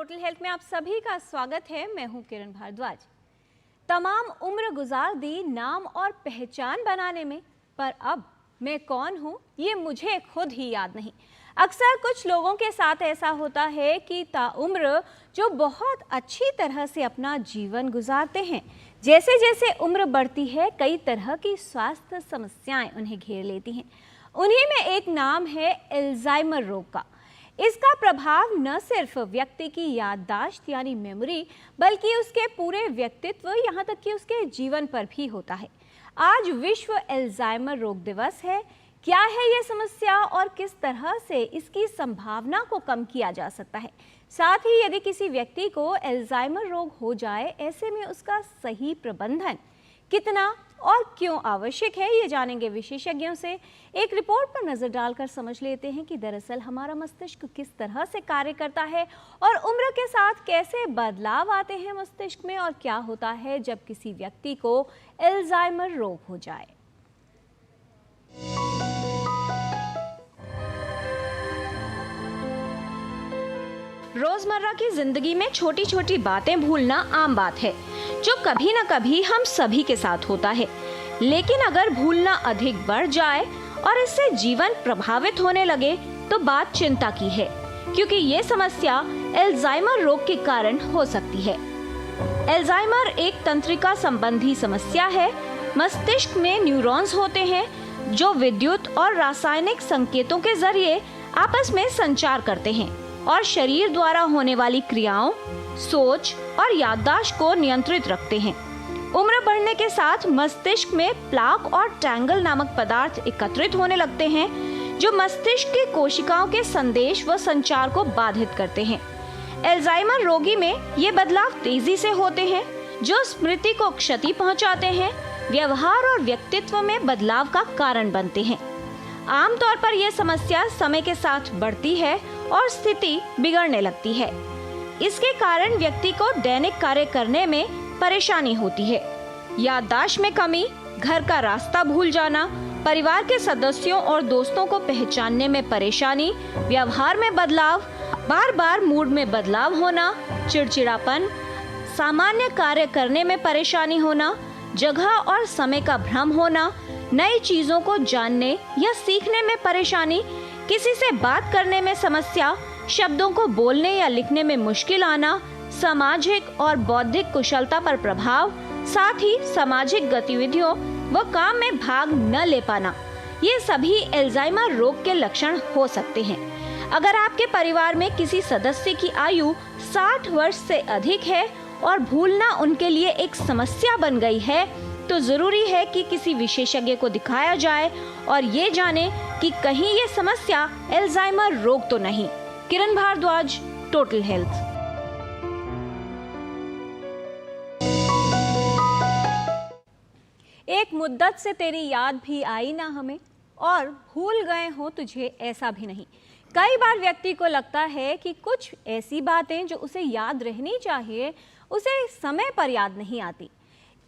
Total health में आप सभी का स्वागत है। मैं हूं किरण भारद्वाज। तमाम उम्र गुजार दी नाम और पहचान बनाने में, पर अब मैं कौन हूं ये मुझे खुद ही याद नहीं। अक्सर कुछ लोगों के साथ ऐसा होता है कि ताउम्र जो बहुत अच्छी तरह से अपना जीवन गुजारते हैं, जैसे जैसे उम्र बढ़ती है कई तरह की स्वास्थ्य समस्याएं उन्हें घेर लेती हैं। उन्हीं में एक नाम है अल्जाइमर रोग का। इसका प्रभाव न सिर्फ व्यक्ति की याददाश्त यानी मेमोरी, बल्कि उसके पूरे व्यक्तित्व, यहाँ तक कि उसके जीवन पर भी होता है। आज विश्व अल्जाइमर रोग दिवस है। क्या है ये समस्या और किस तरह से इसकी संभावना को कम किया जा सकता है? साथ ही यदि किसी व्यक्ति को अल्जाइमर रोग हो जाए, ऐसे में उसका सही प्रबंधन कितना और क्यों आवश्यक है, ये जानेंगे विशेषज्ञों से। एक रिपोर्ट पर नजर डालकर समझ लेते हैं कि दरअसल हमारा मस्तिष्क किस तरह से कार्य करता है और उम्र के साथ कैसे बदलाव आते हैं मस्तिष्क में, और क्या होता है जब किसी व्यक्ति को अल्जाइमर रोग हो जाए। रोजमर्रा की जिंदगी में छोटी छोटी बातें भूलना आम बात है, जो कभी न कभी हम सभी के साथ होता है। लेकिन अगर भूलना अधिक बढ़ जाए और इससे जीवन प्रभावित होने लगे तो बात चिंता की है, क्योंकि ये समस्या अल्जाइमर रोग के कारण हो सकती है। अल्जाइमर एक तंत्रिका संबंधी समस्या है। मस्तिष्क में न्यूरॉन्स होते हैं जो विद्युत और रासायनिक संकेतों के जरिए आपस में संचार करते हैं और शरीर द्वारा होने वाली क्रियाओं, सोच और याददाश्त को नियंत्रित रखते हैं। उम्र बढ़ने के साथ मस्तिष्क में प्लाक और टैंगल नामक पदार्थ एकत्रित होने लगते हैं, जो मस्तिष्क की कोशिकाओं के संदेश व संचार को बाधित करते हैं। अल्जाइमर रोगी में ये बदलाव तेजी से होते हैं, जो स्मृति को क्षति पहुंचाते हैं, व्यवहार और व्यक्तित्व में बदलाव का कारण बनते हैं। आमतौर पर यह समस्या समय के साथ बढ़ती है और स्थिति बिगड़ने लगती है। इसके कारण व्यक्ति को दैनिक कार्य करने में परेशानी होती है। याददाश्त में कमी, घर का रास्ता भूल जाना, परिवार के सदस्यों और दोस्तों को पहचानने में परेशानी, व्यवहार में बदलाव, बार बार मूड में बदलाव होना, चिड़चिड़ापन, सामान्य कार्य करने में परेशानी होना, जगह और समय का भ्रम होना, नई चीजों को जानने या सीखने में परेशानी, किसी से बात करने में समस्या, शब्दों को बोलने या लिखने में मुश्किल आना, सामाजिक और बौद्धिक कुशलता पर प्रभाव, साथ ही सामाजिक गतिविधियों व काम में भाग न ले पाना, ये सभी अल्जाइमर रोग के लक्षण हो सकते हैं। अगर आपके परिवार में किसी सदस्य की आयु 60 वर्ष से अधिक है और भूलना उनके लिए एक समस्या बन गई है, तो जरूरी है कि किसी विशेषज्ञ को दिखाया जाए और ये जाने कि कहीं ये समस्या अल्जाइमर रोग तो नहीं। किरण भारद्वाज, टोटल हेल्थ। एक मुद्दत से तेरी याद भी आई ना हमें, और भूल गए हो तुझे ऐसा भी नहीं। कई बार व्यक्ति को लगता है कि कुछ ऐसी बातें जो उसे याद रहनी चाहिए, उसे समय पर याद नहीं आती।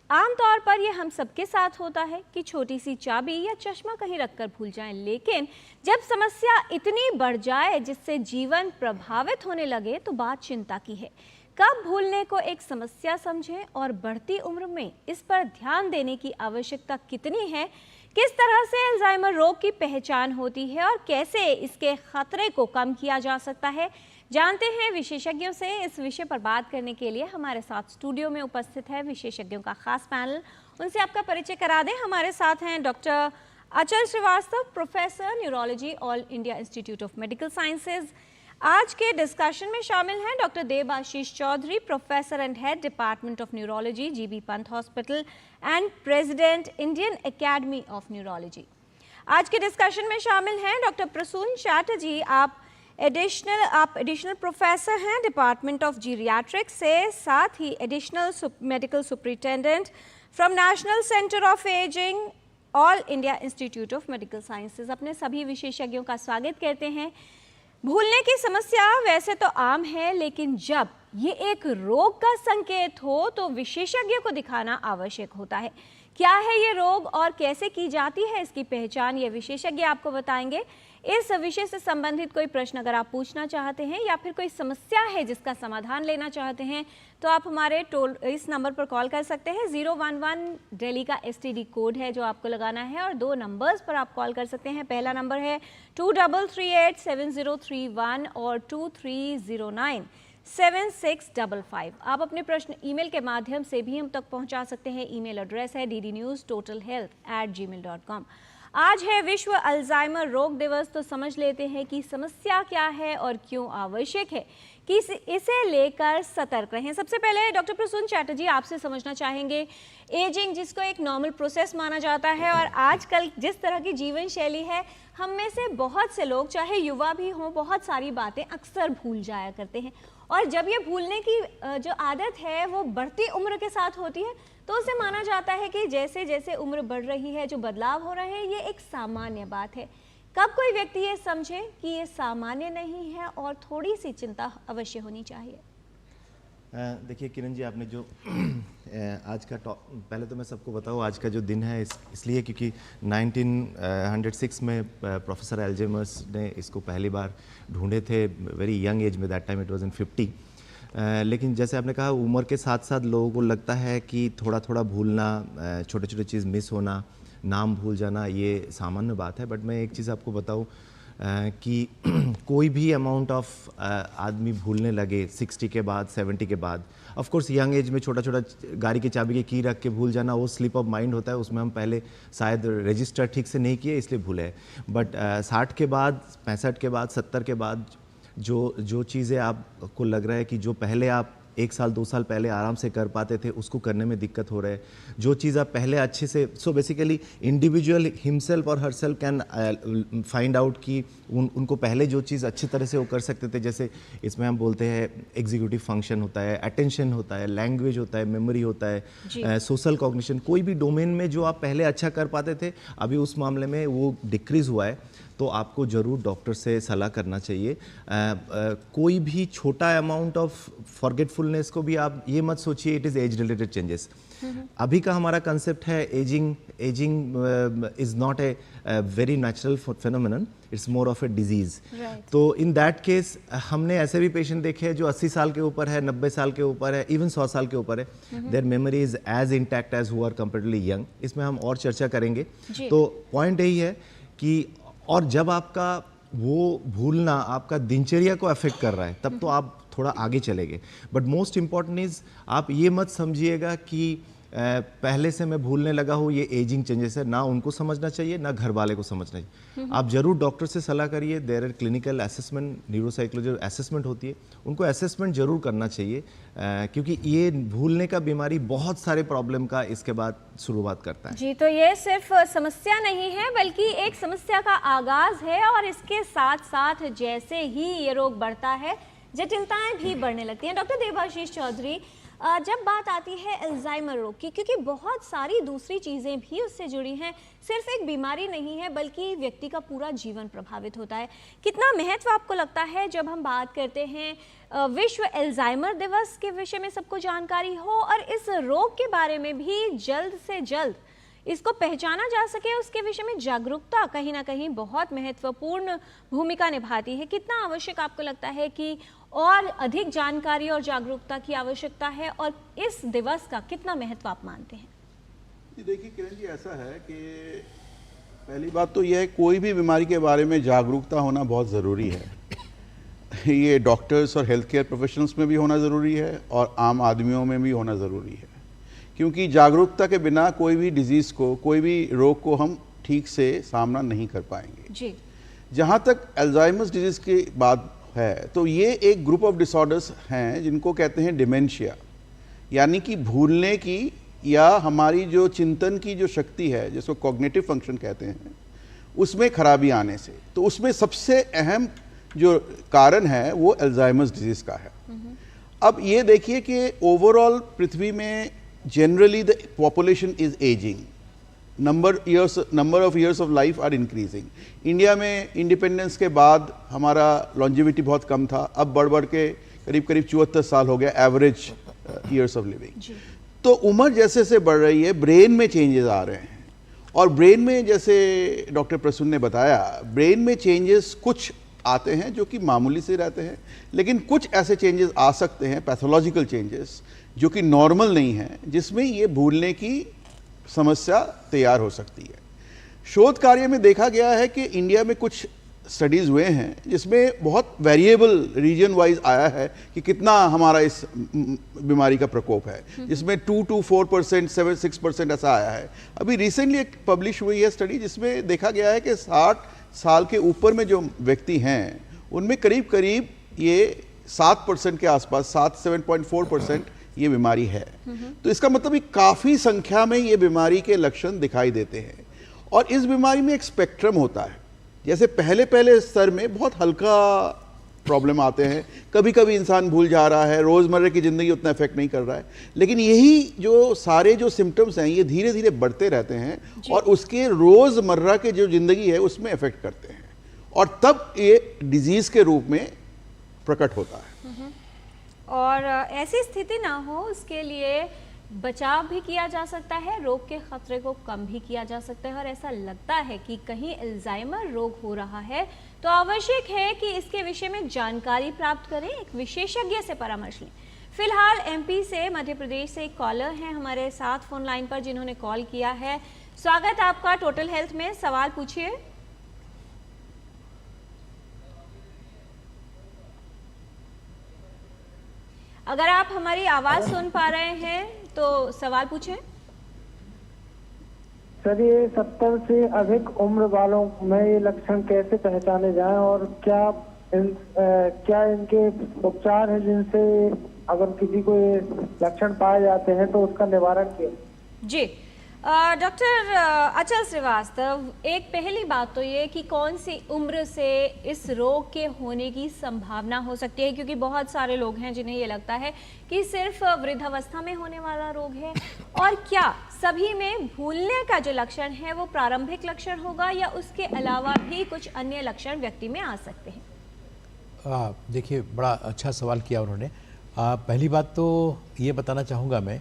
आमतौर पर यह हम सबके साथ होता है कि छोटी सी चाबी या चश्मा कहीं रखकर भूल जाएं, लेकिन जब समस्या इतनी बढ़ जाए जिससे जीवन प्रभावित होने लगे तो बात चिंता की है। कब भूलने को एक समस्या समझें और बढ़ती उम्र में इस पर ध्यान देने की आवश्यकता कितनी है, किस तरह से अल्जाइमर रोग की पहचान होती है और कैसे इसके खतरे को कम किया जा सकता है, जानते हैं विशेषज्ञों से। इस विषय पर बात करने के लिए हमारे साथ स्टूडियो में उपस्थित है विशेषज्ञों का खास पैनल। उनसे आपका परिचय करा दें। हमारे साथ हैं doctor Achal Srivastava, professor neurology, all India institute of medical sciences. आज के डिस्कशन में शामिल हैं doctor Debashish Chowdhury, professor and head department of neurology, GB Pant hospital and president Indian academy of neurology. आज के डिस्कशन में शामिल हैं डॉक्टर प्रसून चैटर्जी, आप एडिशनल प्रोफेसर हैं डिपार्टमेंट ऑफ जीरियाट्रिक्स से, साथ ही additional medical superintendent from national centre of ageing, all India institute of medical sciences. अपने सभी विशेषज्ञों का स्वागत करते हैं। भूलने की समस्या वैसे तो आम है, लेकिन जब ये एक रोग का संकेत हो तो विशेषज्ञ को दिखाना आवश्यक होता है। क्या है ये रोग और कैसे की जाती है इसकी पहचान, ये विशेषज्ञ आपको बताएंगे। इस विषय से संबंधित कोई प्रश्न अगर आप पूछना चाहते हैं या फिर कोई समस्या है जिसका समाधान लेना चाहते हैं तो आप हमारे इस नंबर पर कॉल कर सकते हैं। 011 दिल्ली का STD कोड है जो आपको लगाना है और 2 नंबर्स पर आप कॉल कर सकते हैं। पहला नंबर है 23387031 और 23097655। आप अपने प्रश्न ईमेल के माध्यम से भी हम तक पहुंचा सकते हैं। ईमेल एड्रेस है ddnewstotalhealth@gmail.com। आज है विश्व अल्जाइमर रोग दिवस, तो समझ लेते हैं कि समस्या क्या है और क्यों आवश्यक है कि इसे लेकर सतर्क रहें। सबसे पहले डॉक्टर प्रसून चैटर्जी, आपसे समझना चाहेंगे, एजिंग जिसको एक नॉर्मल प्रोसेस माना जाता है और आजकल जिस तरह की जीवन शैली है, हम में से बहुत से लोग, चाहे युवा भी हों, बहुत सारी बातें अक्सर भूल जाया करते हैं और जब ये भूलने की जो आदत है वो बढ़ती उम्र के साथ होती है तो उसे माना जाता है कि जैसे जैसे उम्र बढ़ रही है जो बदलाव हो रहे हैं ये एक सामान्य बात है। कब कोई व्यक्ति ये समझे कि ये सामान्य नहीं है और थोड़ी सी चिंता अवश्य होनी चाहिए? देखिए किरण जी, आपने जो आज का पहले तो मैं सबको बताऊँ आज का जो दिन है इसलिए क्योंकि 1906 में प्रोफेसर अल्जाइमर्स ने इसको पहली बार ढूंढे थे, वेरी यंग एज में, that time it was in 50। लेकिन जैसे आपने कहा उम्र के साथ साथ लोगों को लगता है कि थोड़ा थोड़ा भूलना, छोटे छोटे चीज़ मिस होना, नाम भूल जाना, ये सामान्य बात है। बट मैं एक चीज़ आपको बताऊँ कि कोई भी अमाउंट ऑफ आदमी भूलने लगे 60 के बाद, 70 के बाद, ऑफ कोर्स यंग एज में छोटा छोटा गाड़ी की चाबी की रख के भूल जाना वो स्लिप ऑफ माइंड होता है, उसमें हम पहले शायद रजिस्टर ठीक से नहीं किए इसलिए भूले। बट 60 के बाद, 65 के बाद, 70 के बाद जो चीज़ें आपको लग रहा है कि जो पहले आप 1 साल 2 साल पहले आराम से कर पाते थे उसको करने में दिक्कत हो रहा है, जो चीज़ आप पहले अच्छे से, सो बेसिकली इंडिविजुअल हिमसेल्फ और हरसेल्फ कैन फाइंड आउट कि उनको पहले जो चीज़ अच्छी तरह से वो कर सकते थे, जैसे इसमें हम बोलते हैं एग्जीक्यूटिव फंक्शन होता है, अटेंशन होता है, लैंग्वेज होता है, मेमोरी होता है, सोशल कॉग्निशन, कोई भी डोमेन में जो आप पहले अच्छा कर पाते थे अभी उस मामले में वो डिक्रीज़ हुआ है, तो आपको ज़रूर डॉक्टर से सलाह करना चाहिए। कोई भी छोटा अमाउंट ऑफ फॉरगेटफुलनेस को भी आप ये मत सोचिए it is age related changes. अभी का हमारा कंसेप्ट है ageing is not a very natural phenomenon, it's more of A disease. तो इन दैट केस हमने ऐसे भी पेशेंट देखे हैं जो 80 साल के ऊपर है, 90 साल के ऊपर है, इवन 100 साल के ऊपर है, their memory is as intact as who are comparatively young. इसमें हम और चर्चा करेंगे। तो पॉइंट यही है कि और जब आपका वो भूलना आपका दिनचर्या को अफेक्ट कर रहा है तब तो आप थोड़ा आगे चलेंगे। बट मोस्ट इम्पॉर्टेंट इज़ आप ये मत समझिएगा कि पहले से मैं भूलने लगा हूँ, ये एजिंग चेंजेस है, ना उनको समझना चाहिए ना घर वाले को समझना चाहिए। आप जरूर डॉक्टर से सलाह करिए, there are clinical assessment, neuropsychology assessment होती है, उनको असेसमेंट जरूर करना चाहिए क्योंकि ये भूलने का बीमारी बहुत सारे प्रॉब्लम का इसके बाद शुरुआत करता है। जी, तो ये सिर्फ समस्या नहीं है बल्कि एक समस्या का आगाज है और इसके साथ साथ जैसे ही ये रोग बढ़ता है जटिलताएं भी बढ़ने लगती हैं। डॉक्टर देबाशीष चौधरी, जब बात आती है अल्जाइमर रोग की, क्योंकि बहुत सारी दूसरी चीज़ें भी उससे जुड़ी हैं, सिर्फ एक बीमारी नहीं है बल्कि व्यक्ति का पूरा जीवन प्रभावित होता है, कितना महत्व आपको लगता है जब हम बात करते हैं विश्व अल्जाइमर दिवस के विषय में सबको जानकारी हो और इस रोग के बारे में भी जल्द से जल्द इसको पहचाना जा सके, उसके विषय में जागरूकता कहीं ना कहीं बहुत महत्वपूर्ण भूमिका निभाती है। कितना आवश्यक आपको लगता है कि और अधिक जानकारी और जागरूकता की आवश्यकता है और इस दिवस का कितना महत्व आप मानते हैं? जी देखिए किरण जी, ऐसा है कि पहली बात तो यह है कोई भी बीमारी के बारे में जागरूकता होना बहुत ज़रूरी है। ये डॉक्टर्स और हेल्थ केयर प्रोफेशनल्स में भी होना ज़रूरी है और आम आदमियों में भी होना ज़रूरी है, क्योंकि जागरूकता के बिना कोई भी डिजीज़ को, कोई भी रोग को हम ठीक से सामना नहीं कर पाएंगे जी। जहाँ तक अल्जाइमर्स डिजीज़ की बात है तो ये एक ग्रुप ऑफ डिसऑर्डर्स हैं जिनको कहते हैं डिमेंशिया, यानी कि भूलने की या हमारी जो चिंतन की जो शक्ति है जिसको कॉग्निटिव फंक्शन कहते हैं उसमें खराबी आने से। तो उसमें सबसे अहम जो कारण है वो अल्जाइमर्स डिजीज़ का है। अब ये देखिए कि ओवरऑल पृथ्वी में generally the population is ageing, number of years of life are increasing. India में इंडिपेंडेंस के बाद हमारा लॉन्जिविटी बहुत कम था, अब बढ़ बढ़ के करीब करीब 74 साल हो गया एवरेज ईयर्स ऑफ लिविंग। तो उम्र जैसे से बढ़ रही है ब्रेन में चेंजेस आ रहे हैं और ब्रेन में जैसे डॉक्टर प्रसून ने बताया, ब्रेन में चेंजेस कुछ आते हैं जो कि मामूली से रहते हैं, लेकिन कुछ ऐसे चेंजेस आ सकते हैं, पैथोलॉजिकल चेंजेस, जो कि नॉर्मल नहीं हैं, जिसमें ये भूलने की समस्या तैयार हो सकती है। शोध कार्य में देखा गया है कि इंडिया में कुछ स्टडीज़ हुए हैं जिसमें बहुत वेरिएबल रीजन वाइज आया है कि कितना हमारा इस बीमारी का प्रकोप है, जिसमें 2 to 4%, 7-6% ऐसा आया है। अभी रिसेंटली एक पब्लिश हुई है स्टडी जिसमें देखा गया है कि 60 साल के ऊपर में जो व्यक्ति हैं उनमें करीब करीब ये 7% के आसपास, 7.4% ये बीमारी है। तो इसका मतलब कि काफ़ी संख्या में ये बीमारी के लक्षण दिखाई देते हैं। और इस बीमारी में एक स्पेक्ट्रम होता है, जैसे पहले स्तर में बहुत हल्का प्रॉब्लम आते हैं, कभी कभी इंसान भूल जा रहा है, रोज़मर्रा की ज़िंदगी उतना इफेक्ट नहीं कर रहा है, लेकिन यही जो सारे जो सिम्टम्स हैं ये धीरे धीरे बढ़ते रहते हैं और उसके रोज़मर्रा के जो ज़िंदगी है उसमें इफेक्ट करते हैं और तब ये डिजीज़ के रूप में प्रकट होता है। और ऐसी स्थिति ना हो उसके लिए बचाव भी किया जा सकता है, रोग के खतरे को कम भी किया जा सकता है। और ऐसा लगता है कि कहीं अल्जाइमर रोग हो रहा है तो आवश्यक है कि इसके विषय में जानकारी प्राप्त करें, एक विशेषज्ञ से परामर्श लें। फिलहाल एमपी से, मध्य प्रदेश से एक कॉलर हैं हमारे साथ फोन लाइन पर जिन्होंने कॉल किया है। स्वागत आपका टोटल हेल्थ में, सवाल पूछिए। अगर आप हमारी आवाज सुन पा रहे हैं तो सवाल पूछें। सर, ये 70 से अधिक उम्र वालों में ये लक्षण कैसे पहचाने जाएं और क्या इनके उपचार हैं जिनसे अगर किसी को ये लक्षण पाए जाते हैं तो उसका निवारण क्या? जी डॉक्टर अचल श्रीवास्तव, एक पहली बात तो ये कि कौन सी उम्र से इस रोग के होने की संभावना हो सकती है, क्योंकि बहुत सारे लोग हैं जिन्हें ये लगता है कि सिर्फ वृद्धावस्था में होने वाला रोग है। और क्या सभी में भूलने का जो लक्षण है वो प्रारंभिक लक्षण होगा या उसके अलावा भी कुछ अन्य लक्षण व्यक्ति में आ सकते हैं? देखिए, बड़ा अच्छा सवाल किया उन्होंने। पहली बात तो ये बताना चाहूँगा मैं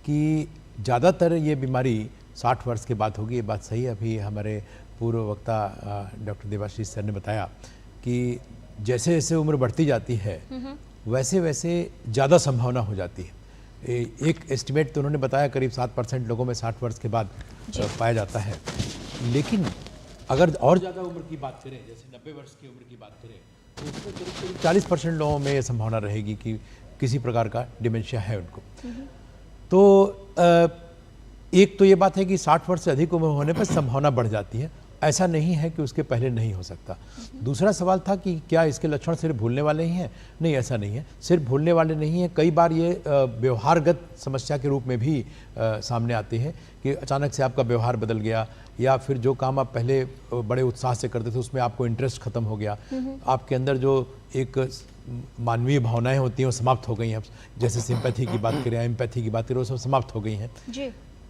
कि ज़्यादातर ये बीमारी 60 वर्ष के बाद होगी। ये बात सही है। अभी हमारे पूर्व वक्ता डॉक्टर देवाशीष सर ने बताया कि जैसे जैसे उम्र बढ़ती जाती है वैसे वैसे ज़्यादा संभावना हो जाती है। एक एस्टिमेट तो उन्होंने बताया करीब 7% लोगों में 60 वर्ष के बाद पाया जाता है। लेकिन अगर और ज़्यादा उम्र की बात करें, जैसे 90 वर्ष की उम्र की बात करें, तो उसमें करीब 40% लोगों में ये संभावना रहेगी कि किसी प्रकार का डिमेंशिया है उनको। तो एक तो ये बात है कि 60 वर्ष से अधिक उम्र होने पर संभावना बढ़ जाती है, ऐसा नहीं है कि उसके पहले नहीं हो सकता। दूसरा सवाल था कि क्या इसके लक्षण सिर्फ भूलने वाले ही हैं? नहीं, ऐसा नहीं है, सिर्फ भूलने वाले नहीं हैं। कई बार ये व्यवहारगत समस्या के रूप में भी सामने आते हैं कि अचानक से आपका व्यवहार बदल गया या फिर जो काम आप पहले बड़े उत्साह से करते थे उसमें आपको इंटरेस्ट खत्म हो गया, आपके अंदर जो एक मानवीय भावनाएं होती हैं वो समाप्त हो गई हैं। जैसे सिंपैथी की बात करें, एम्पैथी की बात करें, वो सब समाप्त हो गई हैं,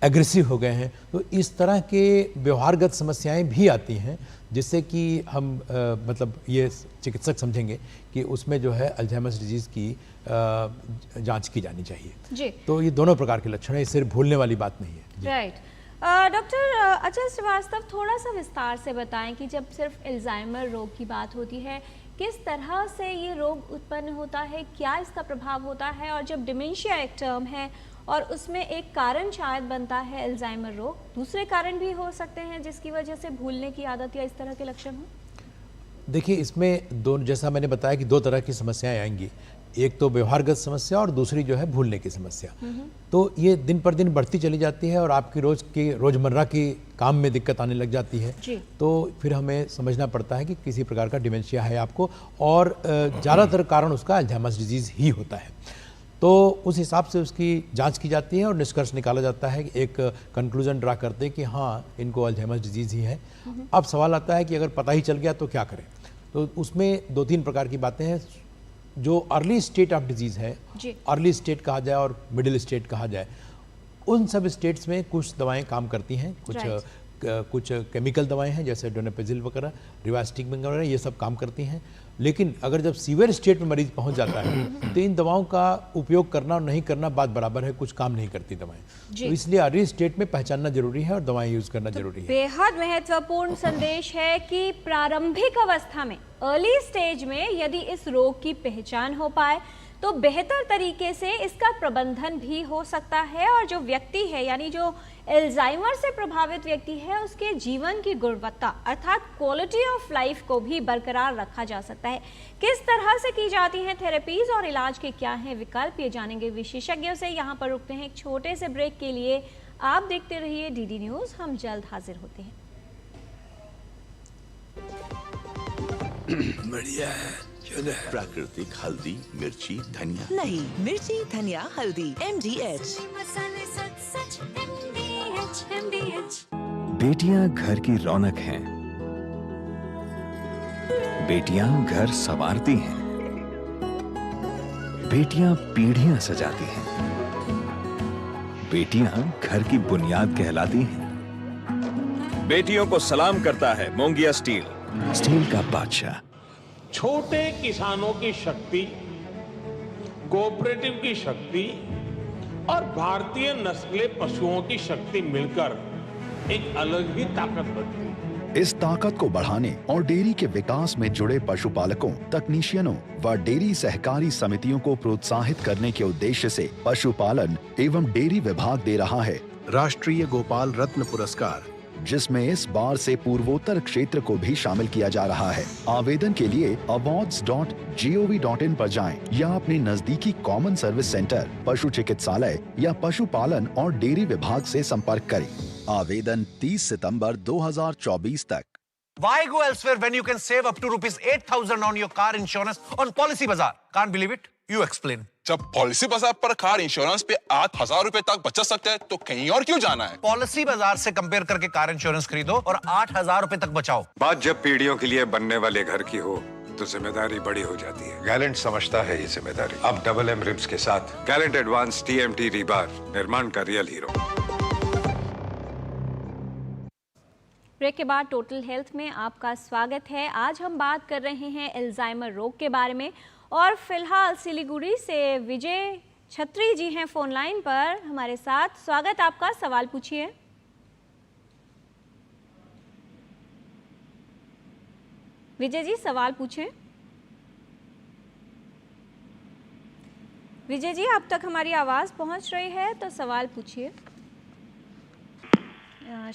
एग्रेसिव हो गए हैं। तो इस तरह के व्यवहारगत समस्याएं भी आती हैं जिससे कि हम मतलब ये चिकित्सक समझेंगे कि उसमें जो है अल्जाइमर्स डिजीज़ की जांच की जानी चाहिए जी। तो ये दोनों प्रकार के लक्षण हैं, सिर्फ भूलने वाली बात नहीं है। राइट। डॉक्टर अचल श्रीवास्तव, थोड़ा सा विस्तार से बताएं कि जब सिर्फ अल्जाइमर रोग की बात होती है किस तरह से ये रोग उत्पन्न होता है, क्या इसका प्रभाव होता है, और जब डिमेंशिया एक टर्म है और उसमें एक कारण शायद बनता है अल्जाइमर रोग, दूसरे कारण भी हो सकते हैं जिसकी वजह से भूलने की आदत या इस तरह के लक्षण हो? देखिए, इसमें दो, जैसा मैंने बताया कि 2 तरह की समस्याएं आएंगी, एक तो व्यवहारगत समस्या और दूसरी जो है भूलने की समस्या। तो ये दिन पर दिन बढ़ती चली जाती है और आपकी रोजमर्रा की काम में दिक्कत आने लग जाती है। तो फिर हमें समझना पड़ता है कि किसी प्रकार का डिमेंशिया है आपको, और ज़्यादातर कारण उसका अल्जाइमर्स डिजीज़ ही होता है। तो उस हिसाब से उसकी जांच की जाती है और निष्कर्ष निकाला जाता है, एक कंक्लूजन ड्रा करते हैं कि हाँ, इनको अल्जाइमर्स डिजीज़ ही है। अब सवाल आता है कि अगर पता ही चल गया तो क्या करें। तो उसमें 2-3 प्रकार की बातें हैं। जो अर्ली स्टेट ऑफ डिजीज़ है, अर्ली स्टेट कहा जाए और मिडिल स्टेट कहा जाए, उन सब स्टेट्स में कुछ दवाएं काम करती हैं, कुछ कुछ केमिकल दवाएं हैं जैसे डोनापेजिल वगैरह, रिवास्टिक वगैरह, ये सब काम करती हैं। लेकिन अगर जब सीवियर स्टेट में मरीज पहुंच जाता है तो इन दवाओं का उपयोग करना और नहीं करना बात बराबर है, कुछ काम नहीं करती दवाएं। तो इसलिए अर्ली स्टेट में पहचानना जरूरी है और दवाएं यूज करना जरूरी है। बेहद महत्वपूर्ण संदेश है कि प्रारंभिक अवस्था में, अर्ली स्टेज में यदि इस रोग की पहचान हो पाए तो बेहतर तरीके से इसका प्रबंधन भी हो सकता है और जो व्यक्ति है यानी जो एल्जाइमर से प्रभावित व्यक्ति है उसके जीवन की गुणवत्ता अर्थात क्वालिटी ऑफ लाइफ को भी बरकरार रखा जा सकता है। किस तरह से की जाती हैं थेरेपीज और इलाज के क्या हैं विकल्प, ये जानेंगे विशेषज्ञों से। यहाँ पर रुकते हैं एक छोटे से ब्रेक के लिए। आप देखते रहिए डीडी न्यूज, हम जल्द हाजिर होते हैं। बढ़िया है, प्राकृतिक हल्दी, मिर्ची, धनिया नहीं, मिर्ची, धनिया, हल्दी, MDH। बेटियां घर की रौनक हैं। बेटियां घर संवारती हैं। बेटियां पीढ़ियां सजाती हैं। बेटियां घर की बुनियाद कहलाती हैं। बेटियों को सलाम करता है मोंगिया स्टील, स्टील का बादशाह। छोटे किसानों की शक्ति, कोऑपरेटिव की शक्ति और भारतीय नस्ले पशुओं की शक्ति मिलकर एक अलग ही ताकत बनती है। इस ताकत को बढ़ाने और डेयरी के विकास में जुड़े पशुपालकों, तकनीशियनों व डेयरी सहकारी समितियों को प्रोत्साहित करने के उद्देश्य से पशुपालन एवं डेयरी विभाग दे रहा है राष्ट्रीय गोपाल रत्न पुरस्कार, जिसमें इस बार से पूर्वोत्तर क्षेत्र को भी शामिल किया जा रहा है। आवेदन के लिए awards.gov.in पर जाएं या अपने नजदीकी कॉमन सर्विस सेंटर, पशु चिकित्सालय या पशुपालन और डेयरी विभाग से संपर्क करें। आवेदन 30 सितंबर 2024 तक। Why go elsewhere when you can save up to ₹8,000 on your car insurance on Policy Bazaar? Can't believe it? You explain. जब पॉलिसी बाजार पर कार इंश्योरेंस पे 8,000 रुपए तक बचत सकते हैं तो कहीं और क्यों जाना है? पॉलिसी बाजार से कंपेयर करके कार इंश्योरेंस खरीदो और 8,000 रुपए तक बचाओ। बात जब पीढ़ियों के लिए बनने वाले घर की हो तो जिम्मेदारी बड़ी हो जाती है। गैलेंट समझता है ये जिम्मेदारी। अब डबल एम रिब्स के साथ गैलेंट एडवांस TMT रीबार, निर्माण का रियल हीरो। ब्रेक के बाद टोटल हेल्थ में आपका स्वागत है। आज हम बात कर रहे हैं अल्जाइमर रोग के बारे में और फिलहाल सिलीगुड़ी से विजय छत्री जी हैं फोन लाइन पर हमारे साथ। स्वागत आपका, सवाल पूछिए। विजय जी सवाल पूछें। विजय जी अब तक हमारी आवाज़ पहुंच रही है तो सवाल पूछिए।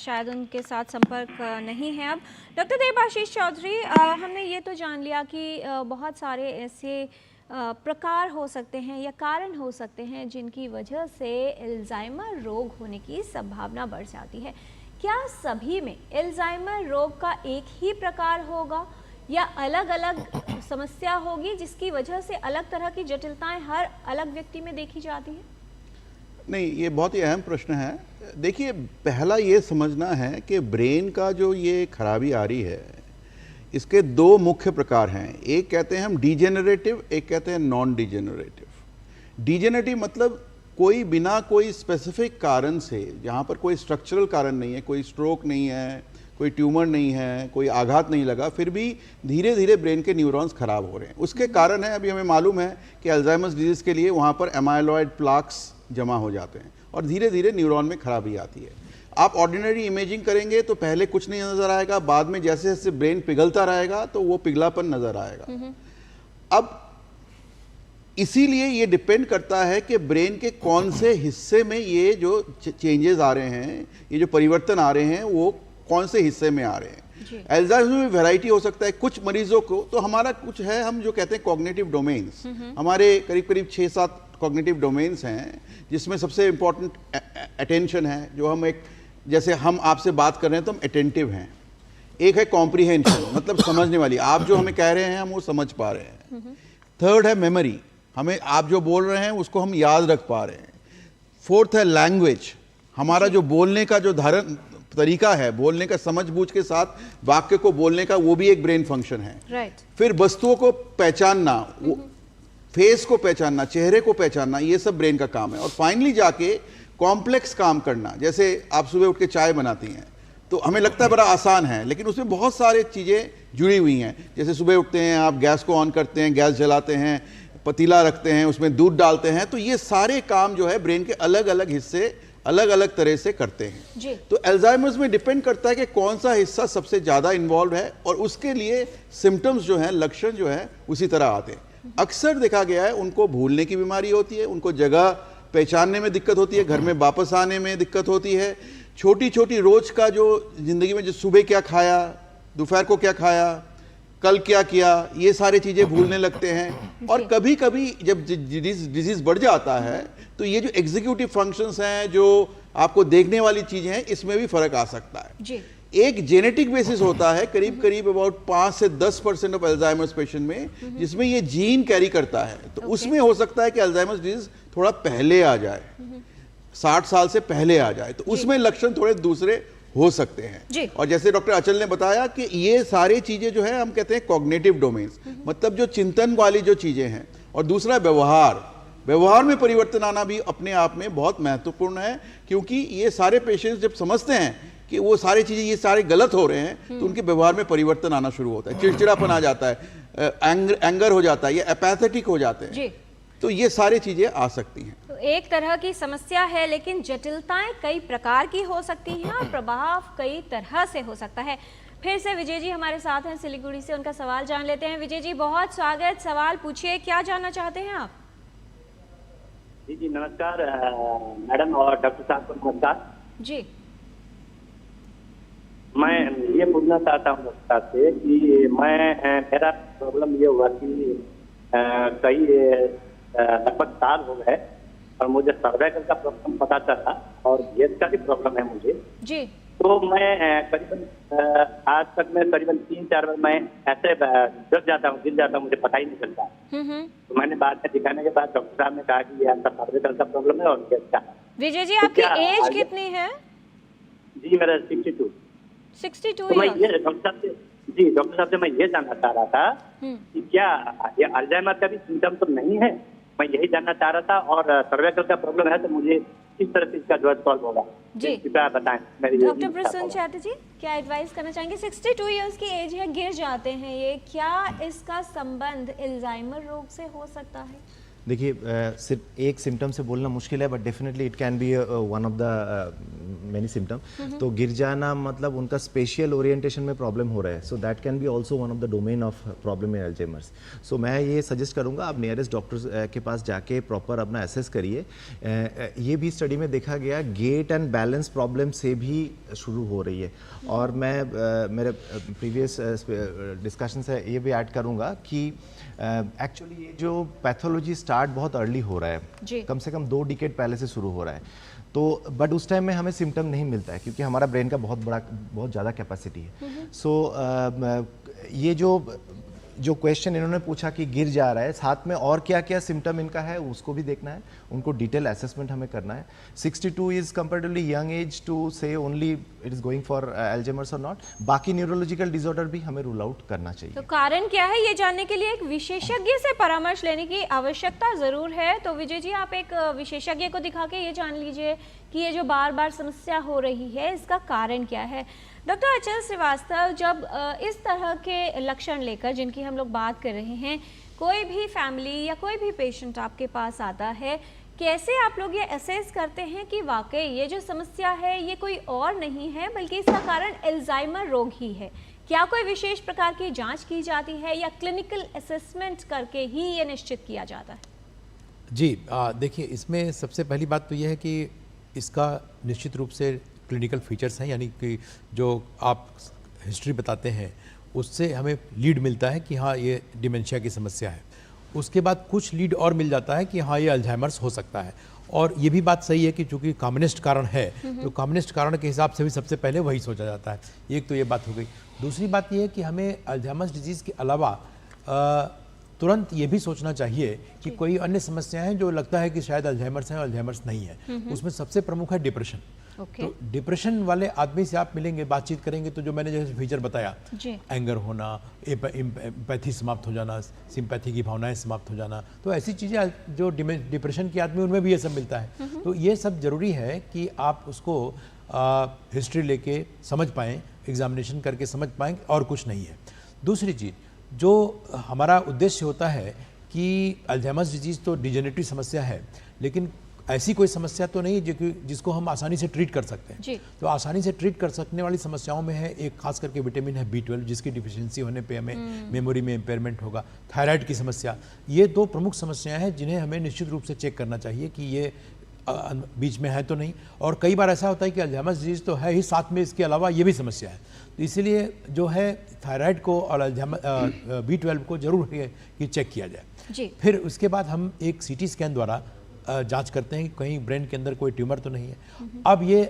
शायद उनके साथ संपर्क नहीं है अब। डॉक्टर देबाशीष चौधरी, हमने ये तो जान लिया कि बहुत सारे ऐसे प्रकार हो सकते हैं या कारण हो सकते हैं जिनकी वजह से अल्जाइमर रोग होने की संभावना बढ़ जाती है। क्या सभी में अल्जाइमर रोग का एक ही प्रकार होगा या अलग अलग समस्या होगी जिसकी वजह से अलग तरह की जटिलताएं हर अलग व्यक्ति में देखी जाती है? नहीं, ये बहुत ही अहम प्रश्न है। देखिए, पहला ये समझना है कि ब्रेन का जो ये खराबी आ रही है इसके दो मुख्य प्रकार हैं। एक कहते हैं हम डीजेनरेटिव, एक कहते हैं नॉन डीजेनरेटिव। डीजेनरेटिव मतलब कोई बिना कोई स्पेसिफिक कारण से, जहाँ पर कोई स्ट्रक्चरल कारण नहीं है, कोई स्ट्रोक नहीं है, कोई ट्यूमर नहीं है, कोई आघात नहीं लगा, फिर भी धीरे धीरे ब्रेन के न्यूरॉन्स खराब हो रहे हैं। उसके कारण है, अभी हमें मालूम है कि अल्जाइमर्स डिजीज़ के लिए वहाँ पर एमाइलॉइड प्लाक्स जमा हो जाते हैं और धीरे धीरे न्यूरॉन में खराबी आती है। आप ऑर्डिनरी इमेजिंग करेंगे तो पहले कुछ नहीं नज़र आएगा, बाद में जैसे जैसे ब्रेन पिघलता रहेगा तो वो पिघलापन नज़र आएगा। अब इसीलिए ये डिपेंड करता है कि ब्रेन के कौन से हिस्से में ये जो चेंजेस आ रहे हैं, ये जो परिवर्तन आ रहे हैं, वो कौन से हिस्से में आ रहे हैं। अल्जाइमर में वैरायटी हो सकता है। कुछ मरीजों को तो हमारा कुछ है, हम जो कहते हैं कॉग्निटिव डोमेन्स, हमारे करीब करीब 6-7 कॉग्निटिव डोमेन्स हैं जिसमें सबसे इंपॉर्टेंट अटेंशन है। जो हम एक, जैसे हम आपसे बात कर रहे हैं तो हम अटेंटिव हैं। एक है कॉम्प्रीहेंशन, मतलब समझने वाली, आप जो हमें कह रहे हैं हम वो समझ पा रहे हैं। थर्ड है मेमोरी, हमें आप जो बोल रहे हैं उसको हम याद रख पा रहे हैं। फोर्थ है लैंग्वेज, हमारा जो बोलने का जो धारण तरीका है, बोलने का समझबूझ के साथ वाक्य को बोलने का, वो भी एक ब्रेन फंक्शन है। फिर वस्तुओं को पहचानना, फेस को पहचानना, चेहरे को पहचानना, ये सब ब्रेन का काम है। और फाइनली जाके कॉम्प्लेक्स काम करना, जैसे आप सुबह उठ के चाय बनाती हैं तो हमें लगता है बड़ा आसान है, लेकिन उसमें बहुत सारी चीज़ें जुड़ी हुई हैं। जैसे सुबह उठते हैं, आप गैस को ऑन करते हैं, गैस जलाते हैं, पतीला रखते हैं, उसमें दूध डालते हैं, तो ये सारे काम जो है ब्रेन के अलग अलग हिस्से अलग अलग तरह से करते हैं जी। तो अल्जाइमर्स में डिपेंड करता है कि कौन सा हिस्सा सबसे ज़्यादा इन्वॉल्व है, और उसके लिए सिम्टम्स जो हैं, लक्षण जो है उसी तरह आते हैं। अक्सर देखा गया है उनको भूलने की बीमारी होती है, उनको जगह पहचानने में दिक्कत होती है, घर में वापस आने में दिक्कत होती है, छोटी छोटी रोज का जो जिंदगी में, जो सुबह क्या खाया, दोपहर को क्या खाया, कल क्या किया, ये सारी चीज़ें भूलने लगते हैं। और कभी कभी जब डिजीज बढ़ जाता है तो ये जो एग्जीक्यूटिव फंक्शंस हैं, जो आपको देखने वाली चीज़ें हैं, इसमें भी फर्क आ सकता है जी। एक जेनेटिक बेसिस होता है, करीब करीब अबाउट 5 से 10% ऑफ अल्जाइमर्स पेशेंट में, जिसमें ये जीन कैरी करता है। तो उसमें हो सकता है कि अल्जाइमर्स डिजीज थोड़ा पहले आ जाए, 60 साल से पहले आ जाए, तो उसमें लक्षण थोड़े दूसरे हो सकते हैं। और जैसे डॉक्टर अचल ने बताया कि ये सारी चीजें जो है हम कहते हैं कॉग्निटिव डोमेन्स, मतलब जो चिंतन वाली जो चीजें हैं। और दूसरा व्यवहार में परिवर्तन आना भी अपने आप में बहुत महत्वपूर्ण है, क्योंकि ये सारे पेशेंट्स जब समझते हैं कि वो सारी चीजें ये सारे गलत हो रहे हैं, तो उनके व्यवहार में परिवर्तन आना शुरू होता है, चिड़चिड़ापन आ जाता है, एंगर हो जाता है, या एपैथेटिक हो जाते हैं। तो ये सारी चीजें आ सकती हैं। तो एक तरह की समस्या है, लेकिन जटिलताएं कई प्रकार की हो सकती हैं और प्रभाव कई तरह से हो सकता है। फिर से विजय जी हमारे साथ हैं सिलीगुड़ी से, उनका सवाल जान लेते हैं। विजय जी बहुत स्वागत, सवाल पूछिए, क्या जानना चाहते हैं आप? जी नमस्कार मैडम और डॉक्टर साहब को नमस्कार जी। मैं ये पूछना चाहता हूँ डॉक्टर साहब से कि मेरा प्रॉब्लम ये हुआ कि लगभग साल हो गए और मुझे सर्वाइकल का प्रॉब्लम पता चला और गैस का भी प्रॉब्लम है मुझे जी। तो मैं करीबन आज तक मैं करीबन 3-4 बार मैं ऐसे गिर जाता हूँ, मुझे पता ही नहीं चलता। तो मैंने बाद में दिखाने के बाद डॉक्टर साहब ने कहा कि ये आपका सर्वाइकल का प्रॉब्लम है और गैस का। विजय जी आपकी एज कितनी है? जी मेरा 62। तो मैं ये डॉक्टर साहब से मैं ये जानना चाह रहा था कि क्या ये अल्जाइमर का भी सिम्टम तो नहीं है, मैं यही जानना चाह रहा था। और सर्वाइकल का प्रॉब्लम है तो मुझे किस तरह से इसका जो सॉल्व होगा जी कृपया बताएं। डॉक्टर प्रसून चैटर्जी जी क्या एडवाइस करना चाहेंगे? 62 इयर्स की एज है, गिर जाते हैं, ये क्या इसका संबंध अल्जाइमर रोग से हो सकता है? देखिए सिर्फ एक सिम्टम से बोलना मुश्किल है, but definitely it can be one of the many symptom. तो गिर जाना मतलब उनका स्पेशियल ओरिएंटेशन में प्रॉब्लम हो रहा है, so that can be also one of the domain of problem in Alzheimer's. So मैं ये सजेस्ट करूँगा आप नियरेस्ट डॉक्टर के पास जाके प्रॉपर अपना एसेस करिए। ये भी स्टडी में देखा गया गेट एंड बैलेंस प्रॉब्लम से भी शुरू हो रही है। और मैं मेरे प्रीवियस डिस्कशन से ये भी ऐड करूँगा कि एक्चुअली ये जो पैथोलॉजी स्टार्ट बहुत अर्ली हो रहा है, कम से कम 2 डिकेड पहले से शुरू हो रहा है। तो बट उस टाइम में हमें सिम्टम नहीं मिलता है क्योंकि हमारा ब्रेन का बहुत ज़्यादा कैपेसिटी है। सो ये जो क्वेश्चन इन्होंने पूछा कि गिर जा रहा है, साथ में और क्या क्या सिम्टम इनका है उसको भी देखना है, उनको डिटेल असेसमेंट हमें करना है। 62 is comparatively young age to say only it is going for Alzheimer's और नॉट। बाकी न्यूरोलॉजिकल डिसऑर्डर भी हमें रूल आउट करना चाहिए। तो कारण क्या है ये जानने के लिए एक विशेषज्ञ से परामर्श लेने की आवश्यकता जरूर है। तो विजय जी आप एक विशेषज्ञ को दिखा के ये जान लीजिए कि ये जो बार बार समस्या हो रही है इसका कारण क्या है। डॉक्टर अचल श्रीवास्तव, जब इस तरह के लक्षण लेकर जिनकी हम लोग बात कर रहे हैं, कोई भी फैमिली या कोई भी पेशेंट आपके पास आता है, कैसे आप लोग ये असेस करते हैं कि वाकई ये जो समस्या है ये कोई और नहीं है बल्कि इसका कारण अल्जाइमर रोग ही है? क्या कोई विशेष प्रकार की जांच की जाती है या क्लिनिकल असेसमेंट करके ही ये निश्चित किया जाता है? जी देखिए, इसमें सबसे पहली बात तो यह है कि इसका निश्चित रूप से क्लिनिकल फीचर्स हैं, यानी कि जो आप हिस्ट्री बताते हैं उससे हमें लीड मिलता है कि हाँ ये डिमेंशिया की समस्या है। उसके बाद कुछ लीड और मिल जाता है कि हाँ ये अल्जाइमर्स हो सकता है। और ये भी बात सही है कि चूंकि कॉमनेस्ट कारण है तो कॉमनेस्ट कारण के हिसाब से भी सबसे पहले वही सोचा जाता है। एक तो ये बात हो गई। दूसरी बात ये है कि हमें अल्जाइमर्स डिजीज़ के अलावा तुरंत ये भी सोचना चाहिए कि कोई अन्य समस्याएं हैं जो लगता है कि शायद अल्जाइमर्स हैं और अल्जाइमर्स नहीं है। उसमें सबसे प्रमुख है डिप्रेशन। तो डिप्रेशन वाले आदमी से आप मिलेंगे, बातचीत करेंगे तो जो मैंने जैसे फीचर बताया, एंगर होना, एम्पैथी समाप्त हो जाना, सिंपैथी की भावनाएं समाप्त हो जाना, तो ऐसी चीज़ें जो डिप्रेशन के आदमी उनमें भी ये सब मिलता है। तो ये सब जरूरी है कि आप उसको हिस्ट्री लेके समझ पाएँ, एग्जामिनेशन करके समझ पाएँ, और कुछ नहीं है। दूसरी चीज़, जो हमारा उद्देश्य होता है कि अल्जाइमर्स डिजीज़ तो डिजेनरेटिव समस्या है, लेकिन ऐसी कोई समस्या तो नहीं जिसको हम आसानी से ट्रीट कर सकते हैं जी। तो आसानी से ट्रीट कर सकने वाली समस्याओं में है एक खास करके विटामिन है B12, जिसकी डिफिशियंसी होने पे हमें मेमोरी में इम्पेयरमेंट होगा। थायराइड की समस्या, ये दो प्रमुख समस्याएं हैं जिन्हें हमें निश्चित रूप से चेक करना चाहिए कि ये बीच में है तो नहीं। और कई बार ऐसा होता है कि अल्जाइमर्स डिजीज़ तो है ही, साथ में इसके अलावा ये भी समस्या है। तो इसीलिए जो है थायराइड को और B12 को जरूर है कि चेक किया जाए जी। फिर उसके बाद हम एक CT स्कैन द्वारा जांच करते हैं कि कहीं ब्रेन के अंदर कोई ट्यूमर तो नहीं है, अब ये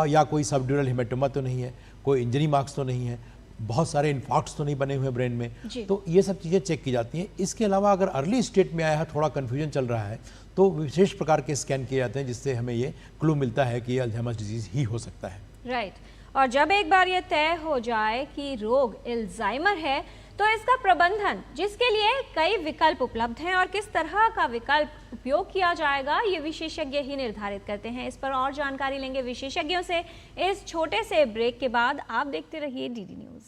या कोई सबड्यूरल हेमेटोमा तो नहीं है, कोई इंजरी मार्क्स तो नहीं है, बहुत सारे इन्फार्क्ट्स तो नहीं बने हुए ब्रेन में, तो ये सब चीज़ें चेक की जाती हैं। इसके अलावा अगर अर्ली स्टेट में आया है, थोड़ा कन्फ्यूजन चल रहा है, तो विशेष प्रकार के स्कैन किए जाते हैं जिससे हमें ये क्लू मिलता है कि अल्जाइमर्स डिजीज़ ही हो सकता है। राइट। और जब एक बार ये तय हो जाए कि रोग अल्जाइमर है, तो इसका प्रबंधन, जिसके लिए कई विकल्प उपलब्ध हैं और किस तरह का विकल्प उपयोग किया जाएगा, ये विशेषज्ञ ही निर्धारित करते हैं। इस पर और जानकारी लेंगे विशेषज्ञों से इस छोटे से ब्रेक के बाद। आप देखते रहिए DD न्यूज़।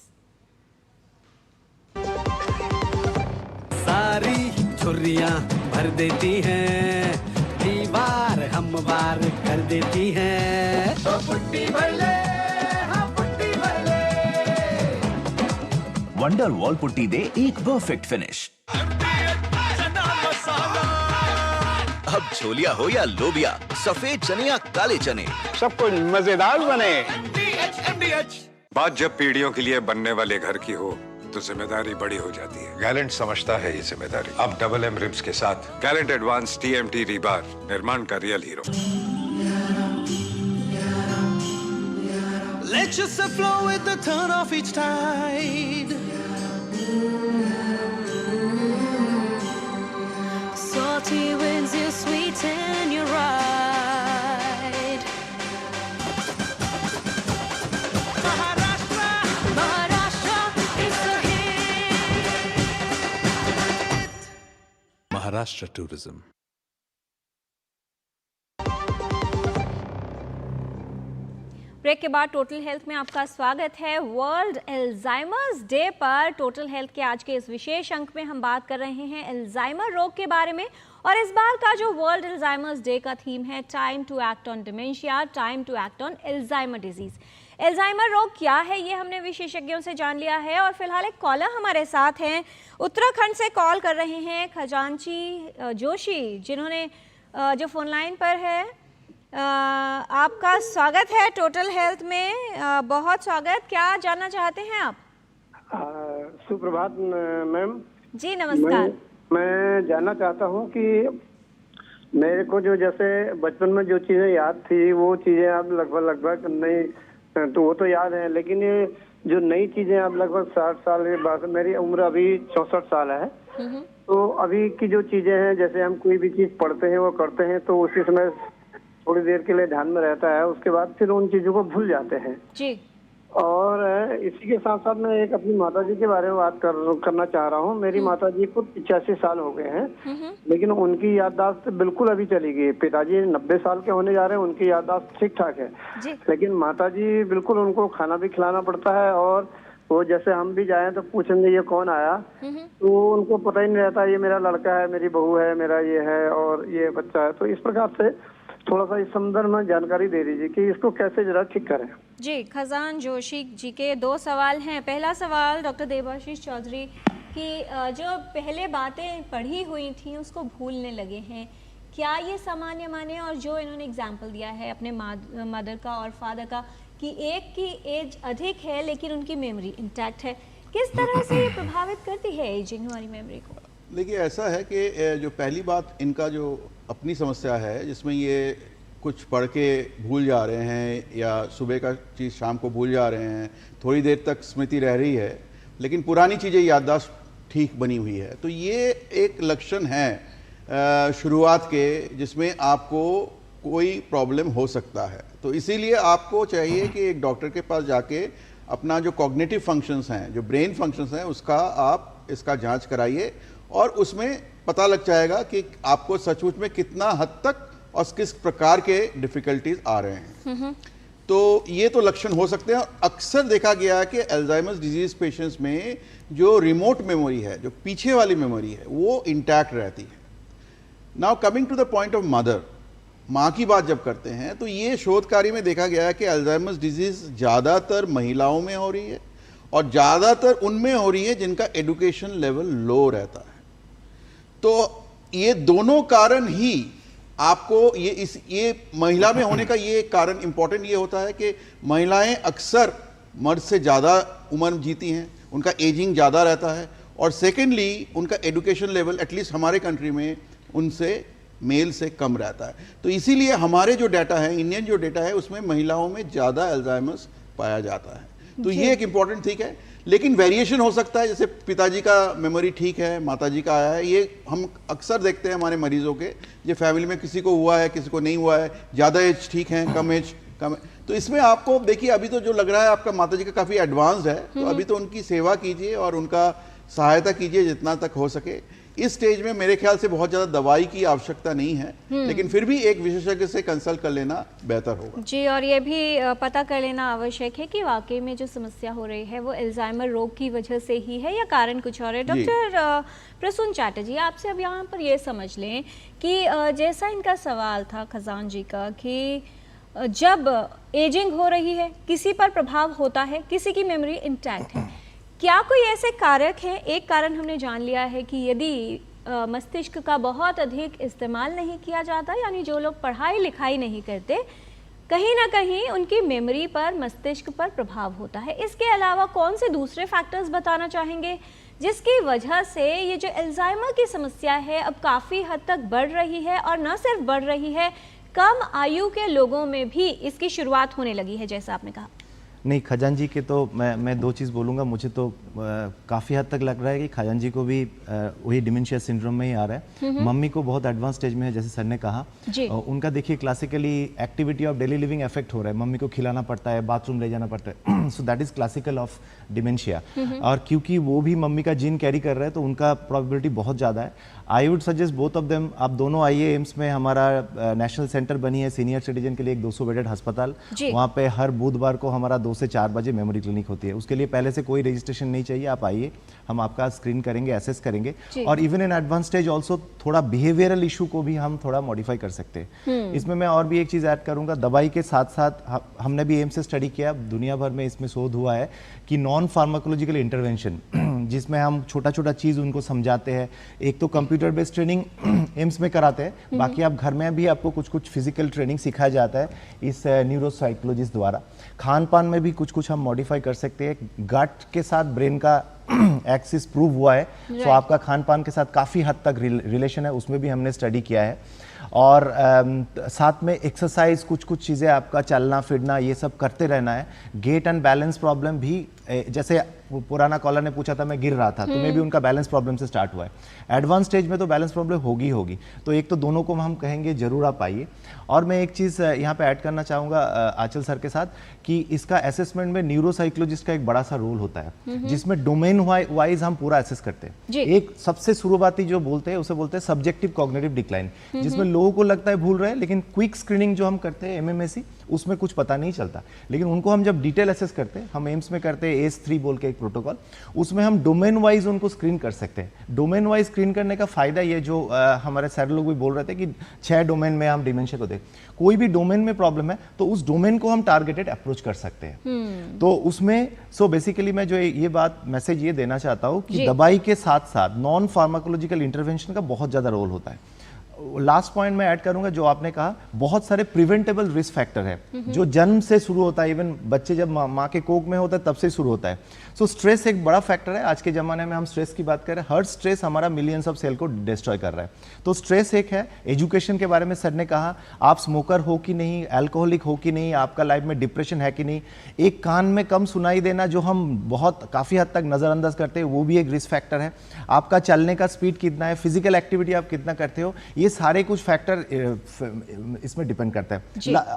सारी छुर्रियां भर देती हैं, दीवार हमवार कर देती हैं, तो पुट्टी भर ले, हाँ पुट्टी भर ले। वंडर वॉल पुट्टी दे एक परफेक्ट फिनिश। अब छोलिया हो या लोबिया, सफेद चने या काले चने, सब कुछ मजेदार बने। बात जब पीढ़ियों के लिए बनने वाले घर की हो तो जिम्मेदारी बड़ी हो जाती है। गैलेंट समझता है ये जिम्मेदारी। अब MM रिब्स के साथ गैलेंट एडवांस TMT रीबार, निर्माण का real hero. Let yourself flow with the turn of each tide. Salty winds, you sweeten your ride. Maharashtra, Maharashtra is the hit. Maharashtra tourism. Break के बाद total health में आपका स्वागत है। World Alzheimer's day पर total health के आज के इस विशेष अंक में हम बात कर रहे हैं अल्जाइमर रोग के बारे में। और इस बार का जो वर्ल्ड अल्जाइमर्स डे का थीम है time to act on dementia, time to act on Alzheimer disease. Alzheimer रोग क्या है ये हमने विशेषज्ञों से जान लिया है। और फिलहाल एक कॉलर हमारे साथ हैं, उत्तराखंड से कॉल कर रहे हैं खजांची जोशी, जिन्होंने जो फोन लाइन पर है। आपका स्वागत है टोटल हेल्थ में, बहुत स्वागत। क्या जानना चाहते हैं आप? सुप्रभात मैम। जी नमस्कार। मैं जानना चाहता हूं कि मेरे को जो जैसे बचपन में जो चीजें याद थी वो चीजें अब लगभग नहीं, तो वो तो याद है, लेकिन ये जो नई चीजें अब लगभग 60 साल के बाद, मेरी उम्र अभी 64 साल है, तो अभी की जो चीजें हैं, जैसे हम कोई भी चीज पढ़ते हैं वो करते हैं तो उसी समय थोड़ी देर के लिए ध्यान में रहता है, उसके बाद फिर उन चीजों को भूल जाते हैं जी। और इसी के साथ साथ मैं एक अपनी माताजी के बारे में बात करना चाह रहा हूँ। मेरी माताजी को 85 साल हो गए हैं, लेकिन उनकी याददाश्त बिल्कुल अभी चली गई। पिताजी 90 साल के होने जा रहे हैं, उनकी याददाश्त ठीक ठाक है, लेकिन माताजी बिल्कुल, उनको खाना भी खिलाना पड़ता है और वो जैसे हम भी जाएं तो पूछेंगे ये कौन आया, तो उनको पता ही नहीं रहता ये मेरा लड़का है, मेरी बहू है, मेरा ये है और ये बच्चा है। तो इस प्रकार से थोड़ा सा इस संदर्भ में जानकारी दे दीजिए कि इसको कैसे जरा ठीक करें। जी, खजान जोशी जी के 2 सवाल हैं। पहला सवाल डॉक्टर देवाशीष चौधरी की, जो पहले बातें पढ़ी हुई थी उसको भूलने लगे हैं, क्या ये सामान्य माने? और जो इन्होंने एग्जाम्पल दिया है अपने मदर का और फादर का कि एक की एज अधिक है लेकिन उनकी मेमोरी इंटैक्ट है, किस तरह से ये प्रभावित करती है एजिंग हमारी मेमोरी को? देखिए ऐसा है कि जो पहली बात, इनका जो अपनी समस्या है जिसमें ये कुछ पढ़ के भूल जा रहे हैं या सुबह का चीज़ शाम को भूल जा रहे हैं, थोड़ी देर तक स्मृति रह रही है लेकिन पुरानी चीज़ें याददाश्त ठीक बनी हुई है, तो ये एक लक्षण है शुरुआत के जिसमें आपको कोई प्रॉब्लम हो सकता है। तो इसीलिए आपको चाहिए कि एक डॉक्टर के पास जाके अपना जो कॉग्निटिव फंक्शंस हैं, जो ब्रेन फंक्शंस हैं, उसका आप इसका जांच कराइए और उसमें पता लग जाएगा कि आपको सचमुच में कितना हद तक और किस प्रकार के डिफिकल्टीज आ रहे हैं। तो ये तो लक्षण हो सकते हैं। और अक्सर देखा गया है कि अल्जाइमर्स डिजीज पेशेंट्स में जो रिमोट मेमोरी है, जो पीछे वाली मेमोरी है, वो इंटैक्ट रहती है। Now coming to the point of mother, माँ की बात जब करते हैं तो ये शोध कार्य में देखा गया है कि अल्जाइमर्स डिजीज ज़्यादातर महिलाओं में हो रही है और ज़्यादातर उनमें हो रही है जिनका एजुकेशन लेवल लो रहता है। तो ये दोनों कारण ही आपको ये महिला में होने का ये कारण इंपॉर्टेंट ये होता है कि महिलाएं अक्सर मर्द से ज़्यादा उम्र जीती हैं, उनका एजिंग ज़्यादा रहता है, और सेकेंडली उनका एजुकेशन लेवल एटलीस्ट हमारे कंट्री में उनसे मेल से कम रहता है। तो इसीलिए हमारे जो डाटा है, इंडियन जो डाटा है, उसमें महिलाओं में ज़्यादा अल्जाइमर्स पाया जाता है। तो ये एक इंपॉर्टेंट ठीक है, लेकिन वेरिएशन हो सकता है। जैसे पिताजी का मेमोरी ठीक है, माताजी का आया है, ये हम अक्सर देखते हैं हमारे मरीजों के, ये फैमिली में किसी को हुआ है, किसी को नहीं हुआ है, ज़्यादा एज ठीक है, कम एज कम है। तो इसमें आपको देखिए, अभी तो जो लग रहा है आपका माताजी का काफ़ी एडवांस्ड है, तो अभी तो उनकी सेवा कीजिए और उनका सहायता कीजिए जितना तक हो सके। इस स्टेज में मेरे ख्याल से बहुत ज़्यादा दवाई की आवश्यकता नहीं है, लेकिन फिर भी एक विशेषज्ञ से कंसल्ट कर लेना बेहतर होगा। जी, और ये भी पता कर लेना आवश्यक है कि वाकई में जो समस्या हो रही है वो अल्जाइमर रोग की वजह से ही है या कारण कुछ और है। डॉक्टर प्रसून चैटर्जी, आपसे अब यहाँ पर ये समझ लें कि जैसा इनका सवाल था खजान जी का कि जब एजिंग हो रही है किसी पर प्रभाव होता है, किसी की मेमोरी इंटैक्ट है, क्या कोई ऐसे कारक हैं? एक कारण हमने जान लिया है कि यदि मस्तिष्क का बहुत अधिक इस्तेमाल नहीं किया जाता, यानी जो लोग पढ़ाई लिखाई नहीं करते, कहीं ना कहीं उनकी मेमोरी पर, मस्तिष्क पर प्रभाव होता है। इसके अलावा कौन से दूसरे फैक्टर्स बताना चाहेंगे जिसकी वजह से ये जो अल्जाइमर की समस्या है अब काफ़ी हद तक बढ़ रही है, और न सिर्फ बढ़ रही है, कम आयु के लोगों में भी इसकी शुरुआत होने लगी है, जैसा आपने कहा? नहीं, खजान जी के तो मैं दो चीज़ बोलूँगा। मुझे तो काफ़ी हद तक लग रहा है कि खजान जी को भी वही डिमेंशिया सिंड्रोम में ही आ रहा है। मम्मी को बहुत एडवांस स्टेज में है, जैसे सर ने कहा। उनका देखिए classically activity of daily living effect हो रहा है। मम्मी को खिलाना पड़ता है, बाथरूम ले जाना पड़ता है, so that is classical of dementia. और क्योंकि वो भी मम्मी का जीन कैरी कर रहे हैं तो उनका प्रोबेबिलिटी बहुत ज़्यादा है। I would suggest both of them, आप दोनों आइए एम्स में। हमारा नेशनल सेंटर बनी है सीनियर सिटीजन के लिए, एक 200 बेडेड अस्पताल। वहाँ पे हर बुधवार को हमारा 2 से 4 बजे मेमोरी क्लिनिक होती है। उसके लिए पहले से कोई रजिस्ट्रेशन नहीं चाहिए, आप आइए, हम आपका स्क्रीन करेंगे, असेस करेंगे, और even in advance stage also थोड़ा बिहेवियरल इशू को भी हम थोड़ा मॉडिफाई कर सकते हैं। इसमें मैं और भी एक चीज़ ऐड करूँगा, दवाई के साथ साथ हमने भी एम्स से स्टडी किया, दुनिया भर में इसमें शोध हुआ है कि नॉन फार्माकोलॉजिकल इंटरवेंशन, जिसमें हम छोटा छोटा चीज़ उनको समझाते हैं। एक तो कंप्यूटर बेस्ड ट्रेनिंग एम्स में कराते हैं, बाकी आप घर में भी आपको कुछ कुछ फिजिकल ट्रेनिंग सिखाया जाता है इस न्यूरोसाइकोलॉजिस्ट द्वारा। खान पान में भी कुछ कुछ हम मॉडिफाई कर सकते हैं। गट के साथ ब्रेन का एक्सिस प्रूव हुआ है, तो आपका खान पान के साथ काफ़ी हद तक रिलेशन है, उसमें भी हमने स्टडी किया है। और साथ में एक्सरसाइज, कुछ कुछ चीज़ें आपका चलना फिरना ये सब करते रहना है। गेट एंड बैलेंस प्रॉब्लम भी, जैसे पुराना कॉलर ने पूछा था मैं गिर रहा था, तो मे भी उनका बैलेंस प्रॉब्लम से स्टार्ट हुआ है। एडवांस स्टेज में तो बैलेंस प्रॉब्लम होगी। तो एक तो दोनों को हम कहेंगे जरूर आप आइए। और मैं एक चीज़ यहाँ पे ऐड करना चाहूँगा आंचल सर के साथ कि इसका असेसमेंट में न्यूरोसाइकोलॉजिस्ट का एक बड़ा सा रोल होता है, जिसमें डोमेन वाइज हम पूरा असेस करते हैं। एक सबसे शुरुआती जो बोलते हैं उसे बोलते हैं सब्जेक्टिव कॉग्निटिव डिक्लाइन, जिसमें लोगों को लगता है भूल रहे हैं, लेकिन क्विक स्क्रीनिंग जो हम करते हैं MMSE, उसमें कुछ पता नहीं चलता। लेकिन उनको हम जब डिटेल असेस करते हैं, हम एम्स में करते हैं ACE-3 बोल के एक प्रोटोकॉल, उसमें हम डोमेन वाइज उनको स्क्रीन कर सकते हैं। डोमेन वाइज स्क्रीन करने का फायदा ये, जो हमारे सर लोग भी बोल रहे थे कि 6 डोमेन में हम डिमेंशिया को देख, कोई भी डोमेन में प्रॉब्लम है तो उस डोमेन को हम टारगेटेड अप्रोच कर सकते हैं। तो उसमें बेसिकली मैं जो ये बात मैसेज ये देना चाहता हूँ कि दवाई के साथ साथ नॉन फार्माकोलॉजिकल इंटरवेंशन का बहुत ज़्यादा रोल होता है। लास्ट पॉइंट मैं ऐड करूंगा, जो आपने कहा, बहुत सारे प्रिवेंटेबल रिस्क फैक्टर है जो जन्म से शुरू होता है। इवन बच्चे जब माँ के कोख में होता है तब से शुरू होता है। सो स्ट्रेस एक बड़ा फैक्टर है। आज के ज़माने में हम स्ट्रेस की बात कर रहे हैं, हर स्ट्रेस हमारा मिलियंस ऑफ सेल को डिस्ट्रॉय कर रहा है। तो स्ट्रेस एक है। एजुकेशन के बारे में सर ने कहा, आप स्मोकर हो कि नहीं, अल्कोहलिक हो कि नहीं, आपका लाइफ में डिप्रेशन है कि नहीं, एक कान में कम सुनाई देना जो हम बहुत काफ़ी हद तक नज़रअंदाज करते हैं, वो भी एक रिस्क फैक्टर है। आपका चलने का स्पीड कितना है, फिजिकल एक्टिविटी आप कितना करते हो, ये ये सारे कुछ फैक्टर इसमें डिपेंड करता है।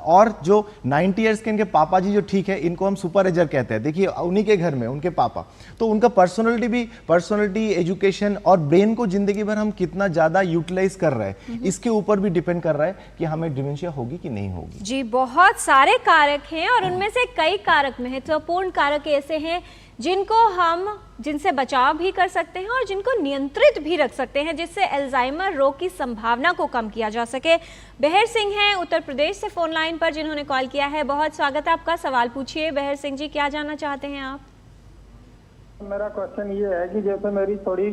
और जो 90 ईयर्स के इनके पापा जी जो ठीक है, इनको हम सुपर एजर कहते हैं। देखिए उन्हीं के घर में उनके पापा, तो उनका पर्सनालिटी, एजुकेशन और ब्रेन को जिंदगी भर हम कितना ज्यादा यूटिलाइज कर रहे हैं, इसके ऊपर भी डिपेंड कर रहा है कि हमें डिमेंशिया होगी कि नहीं होगी। जी, बहुत सारे कारक हैं और उनमें से कई कारक, महत्वपूर्ण कारक ऐसे हैं जिनसे बचाव भी कर सकते हैं और जिनको नियंत्रित भी रख सकते हैं, जिससे अल्जाइमर रोग की संभावना को कम किया जा सके। बहर सिंह हैं उत्तर प्रदेश से फोन लाइन पर, जिन्होंने कॉल किया है। बहुत स्वागत है आपका, सवाल पूछिए बहर सिंह जी, क्या जानना चाहते हैं आप? मेरा क्वेश्चन ये है कि जैसे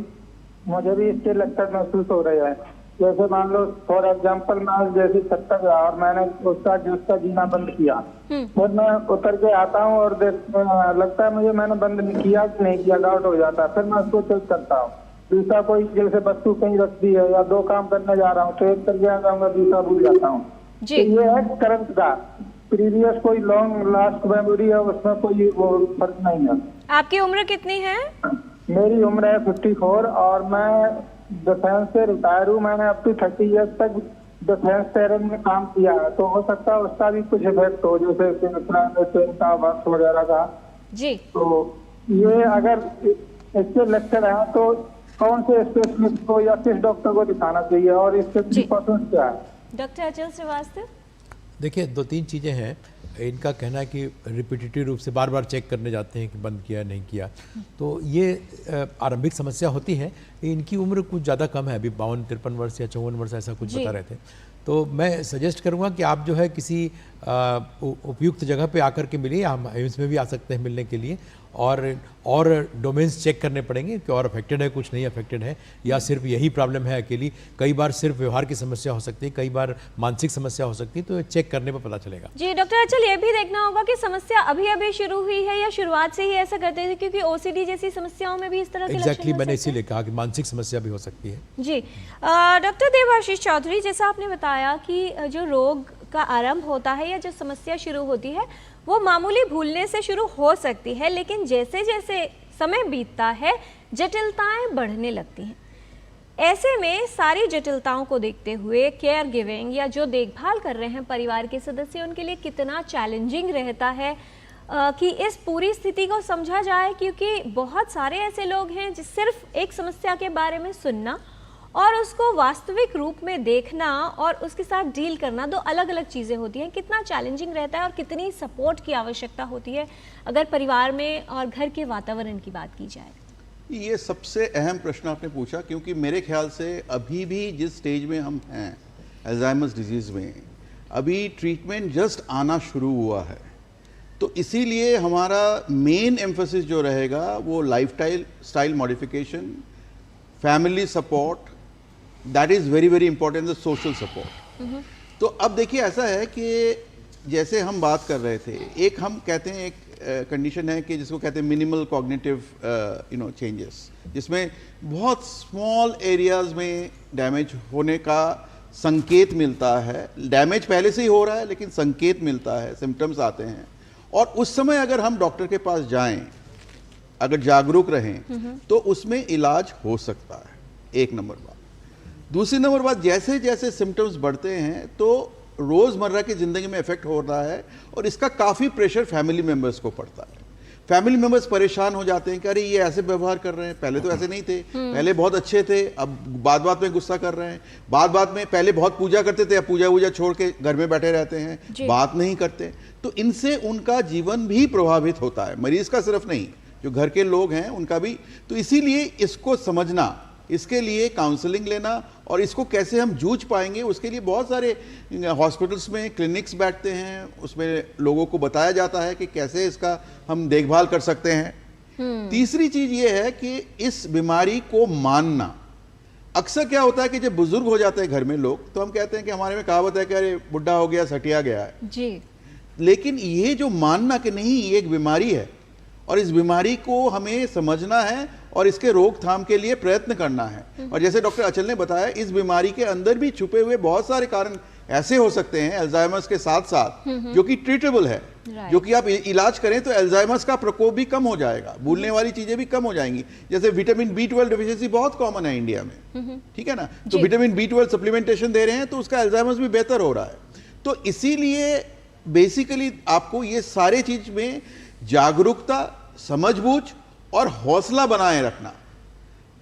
मुझे भी इसके लक्षण महसूस हो रहे हैं। जैसे मान लो फॉर एग्जाम्पल मैं जैसे छत पर गया और मैंने उसका जीना बंद किया, फिर मैं उतर के आता हूँ और लगता है मुझे मैंने बंद किया कि नहीं किया, डाउट हो जाता है। फिर मैं उसको चेक करता हूँ। दूसरा कोई जैसे वस्तु कहीं रख दी है या 2 काम करने जा रहा हूँ तो एक करके आ जाऊंगा, दूसरा भूल जाता हूँ। तो ये है करंट का। प्रीवियस कोई लॉन्ग लास्ट मेमोरी है, उसमें कोई वो फर्क नहीं है। आपकी उम्र कितनी है? मेरी उम्र है 54 और मैं डिफेंस से रिटायर हूँ। मैंने अप टू 30 ईयर्स तक डिफेंस टेरर में काम किया है, तो हो सकता है उसका भी कुछ इफेक्ट हो, जैसे का वक्त वगैरह का। जी, तो ये अगर इसके लक्षण है तो कौन से स्पेशलिस्ट को या किस डॉक्टर को दिखाना चाहिए और इसके प्रिकॉशंस क्या है? डॉक्टर अचल श्रीवास्तव। देखिए 2-3 चीज़ें हैं। इनका कहना है कि रिपीटेटिव रूप से बार बार चेक करने जाते हैं कि बंद किया नहीं किया, तो ये आरंभिक समस्या होती है। इनकी उम्र कुछ ज़्यादा कम है, अभी 52-53 वर्ष या 54 वर्ष ऐसा कुछ बता रहे थे। तो मैं सजेस्ट करूंगा कि आप जो है किसी उपयुक्त जगह पे आकर के मिलिए। हम एम्स में भी आ सकते हैं मिलने के लिए, और डोमेन्स चेक करने पड़ेंगे कि और अफेक्टेड है, कुछ नहीं अफेक्टेड है, या सिर्फ यही प्रॉब्लम है अकेली। कई बार सिर्फ व्यवहार की समस्या हो सकती है, कई बार मानसिक समस्या हो सकती है, तो चेक करने पर पता चलेगा। जी डॉक्टर अचल, ये भी देखना होगा कि समस्या अभी अभी शुरू हुई है या शुरुआत से ही ऐसा करते थे, क्योंकि ओसीडी जैसी समस्याओं में भी इस तरह के एग्जैक्टली मैंने इसीलिए कहा कि मानसिक समस्या भी हो सकती है। जी डॉक्टर देवाशीष चौधरी, जैसा आपने बताया कि जो रोग का आरंभ होता है या जो समस्या शुरू होती है वो मामूली भूलने से शुरू हो सकती है, लेकिन जैसे जैसे समय बीतता है जटिलताएं बढ़ने लगती हैं। ऐसे में सारी जटिलताओं को देखते हुए केयर गिविंग या जो देखभाल कर रहे हैं परिवार के सदस्य, उनके लिए कितना चैलेंजिंग रहता है कि इस पूरी स्थिति को समझा जाए, क्योंकि बहुत सारे ऐसे लोग हैं जिस सिर्फ एक समस्या के बारे में सुनना और उसको वास्तविक रूप में देखना और उसके साथ डील करना 2 अलग अलग चीज़ें होती हैं। कितना चैलेंजिंग रहता है और कितनी सपोर्ट की आवश्यकता होती है अगर परिवार में और घर के वातावरण की बात की जाए? ये सबसे अहम प्रश्न आपने पूछा, क्योंकि मेरे ख्याल से अभी भी जिस स्टेज में हम हैं अल्जाइमर्स डिजीज़ में, अभी ट्रीटमेंट जस्ट आना शुरू हुआ है। तो इसीलिए हमारा मेन एम्फोसिस जो रहेगा वो lifestyle modification, family support, that is very very important, the social support. तो अब देखिए ऐसा है कि जैसे हम बात कर रहे थे, एक हम कहते हैं एक कंडीशन है कि जिसको कहते हैं मिनिमल कॉग्निटिव चेंजेस, जिसमें बहुत स्मॉल एरियाज में डैमेज होने का संकेत मिलता है। डैमेज पहले से ही हो रहा है लेकिन संकेत मिलता है, सिम्टम्स आते हैं, और उस समय अगर हम डॉक्टर के पास जाएं, अगर जागरूक रहें तो उसमें इलाज हो सकता है। एक नंबर बात। दूसरी नंबर बात, जैसे जैसे सिम्टम्स बढ़ते हैं तो रोज़मर्रा की ज़िंदगी में इफेक्ट हो रहा है और इसका काफ़ी प्रेशर फैमिली मेम्बर्स को पड़ता है। फैमिली मेम्बर्स परेशान हो जाते हैं कि अरे ये ऐसे व्यवहार कर रहे हैं, पहले तो ऐसे नहीं थे, पहले बहुत अच्छे थे, अब बात में गुस्सा कर रहे हैं, बात में पहले बहुत पूजा करते थे, अब पूजा छोड़ के घर में बैठे रहते हैं, बात नहीं करते। तो इनसे उनका जीवन भी प्रभावित होता है, मरीज का सिर्फ नहीं, जो घर के लोग हैं उनका भी। तो इसीलिए इसको समझना, इसके लिए काउंसलिंग लेना और इसको कैसे हम जूझ पाएंगे, उसके लिए बहुत सारे हॉस्पिटल्स में क्लिनिक्स बैठते हैं, उसमें लोगों को बताया जाता है कि कैसे इसका हम देखभाल कर सकते हैं। तीसरी चीज ये है कि इस बीमारी को मानना। अक्सर क्या होता है कि जब बुजुर्ग हो जाते हैं घर में लोग, तो हम कहते हैं कि हमारे में कहावत है कि अरे बुढ़ा हो गया, सटिया गया है जी। लेकिन ये जो मानना कि नहीं ये एक बीमारी है और इस बीमारी को हमें समझना है और इसके रोकथाम के लिए प्रयत्न करना है। और जैसे डॉक्टर अचल ने बताया, इस बीमारी के अंदर भी छुपे हुए बहुत सारे कारण ऐसे हो सकते हैं अल्जाइमर्स के साथ साथ जो कि ट्रीटेबल है, जो कि आप इलाज करें तो अल्जाइमर्स का प्रकोप भी कम हो जाएगा, भूलने वाली चीजें भी कम हो जाएंगी। जैसे विटामिन B12 डिफिशिएंसी बहुत कॉमन है इंडिया में, ठीक है ना, तो विटामिन B12 सप्लीमेंटेशन दे रहे हैं तो उसका अल्जाइमर्स भी बेहतर हो रहा है। तो इसीलिए बेसिकली आपको ये सारे चीज में जागरूकता, समझबूझ और हौसला बनाए रखना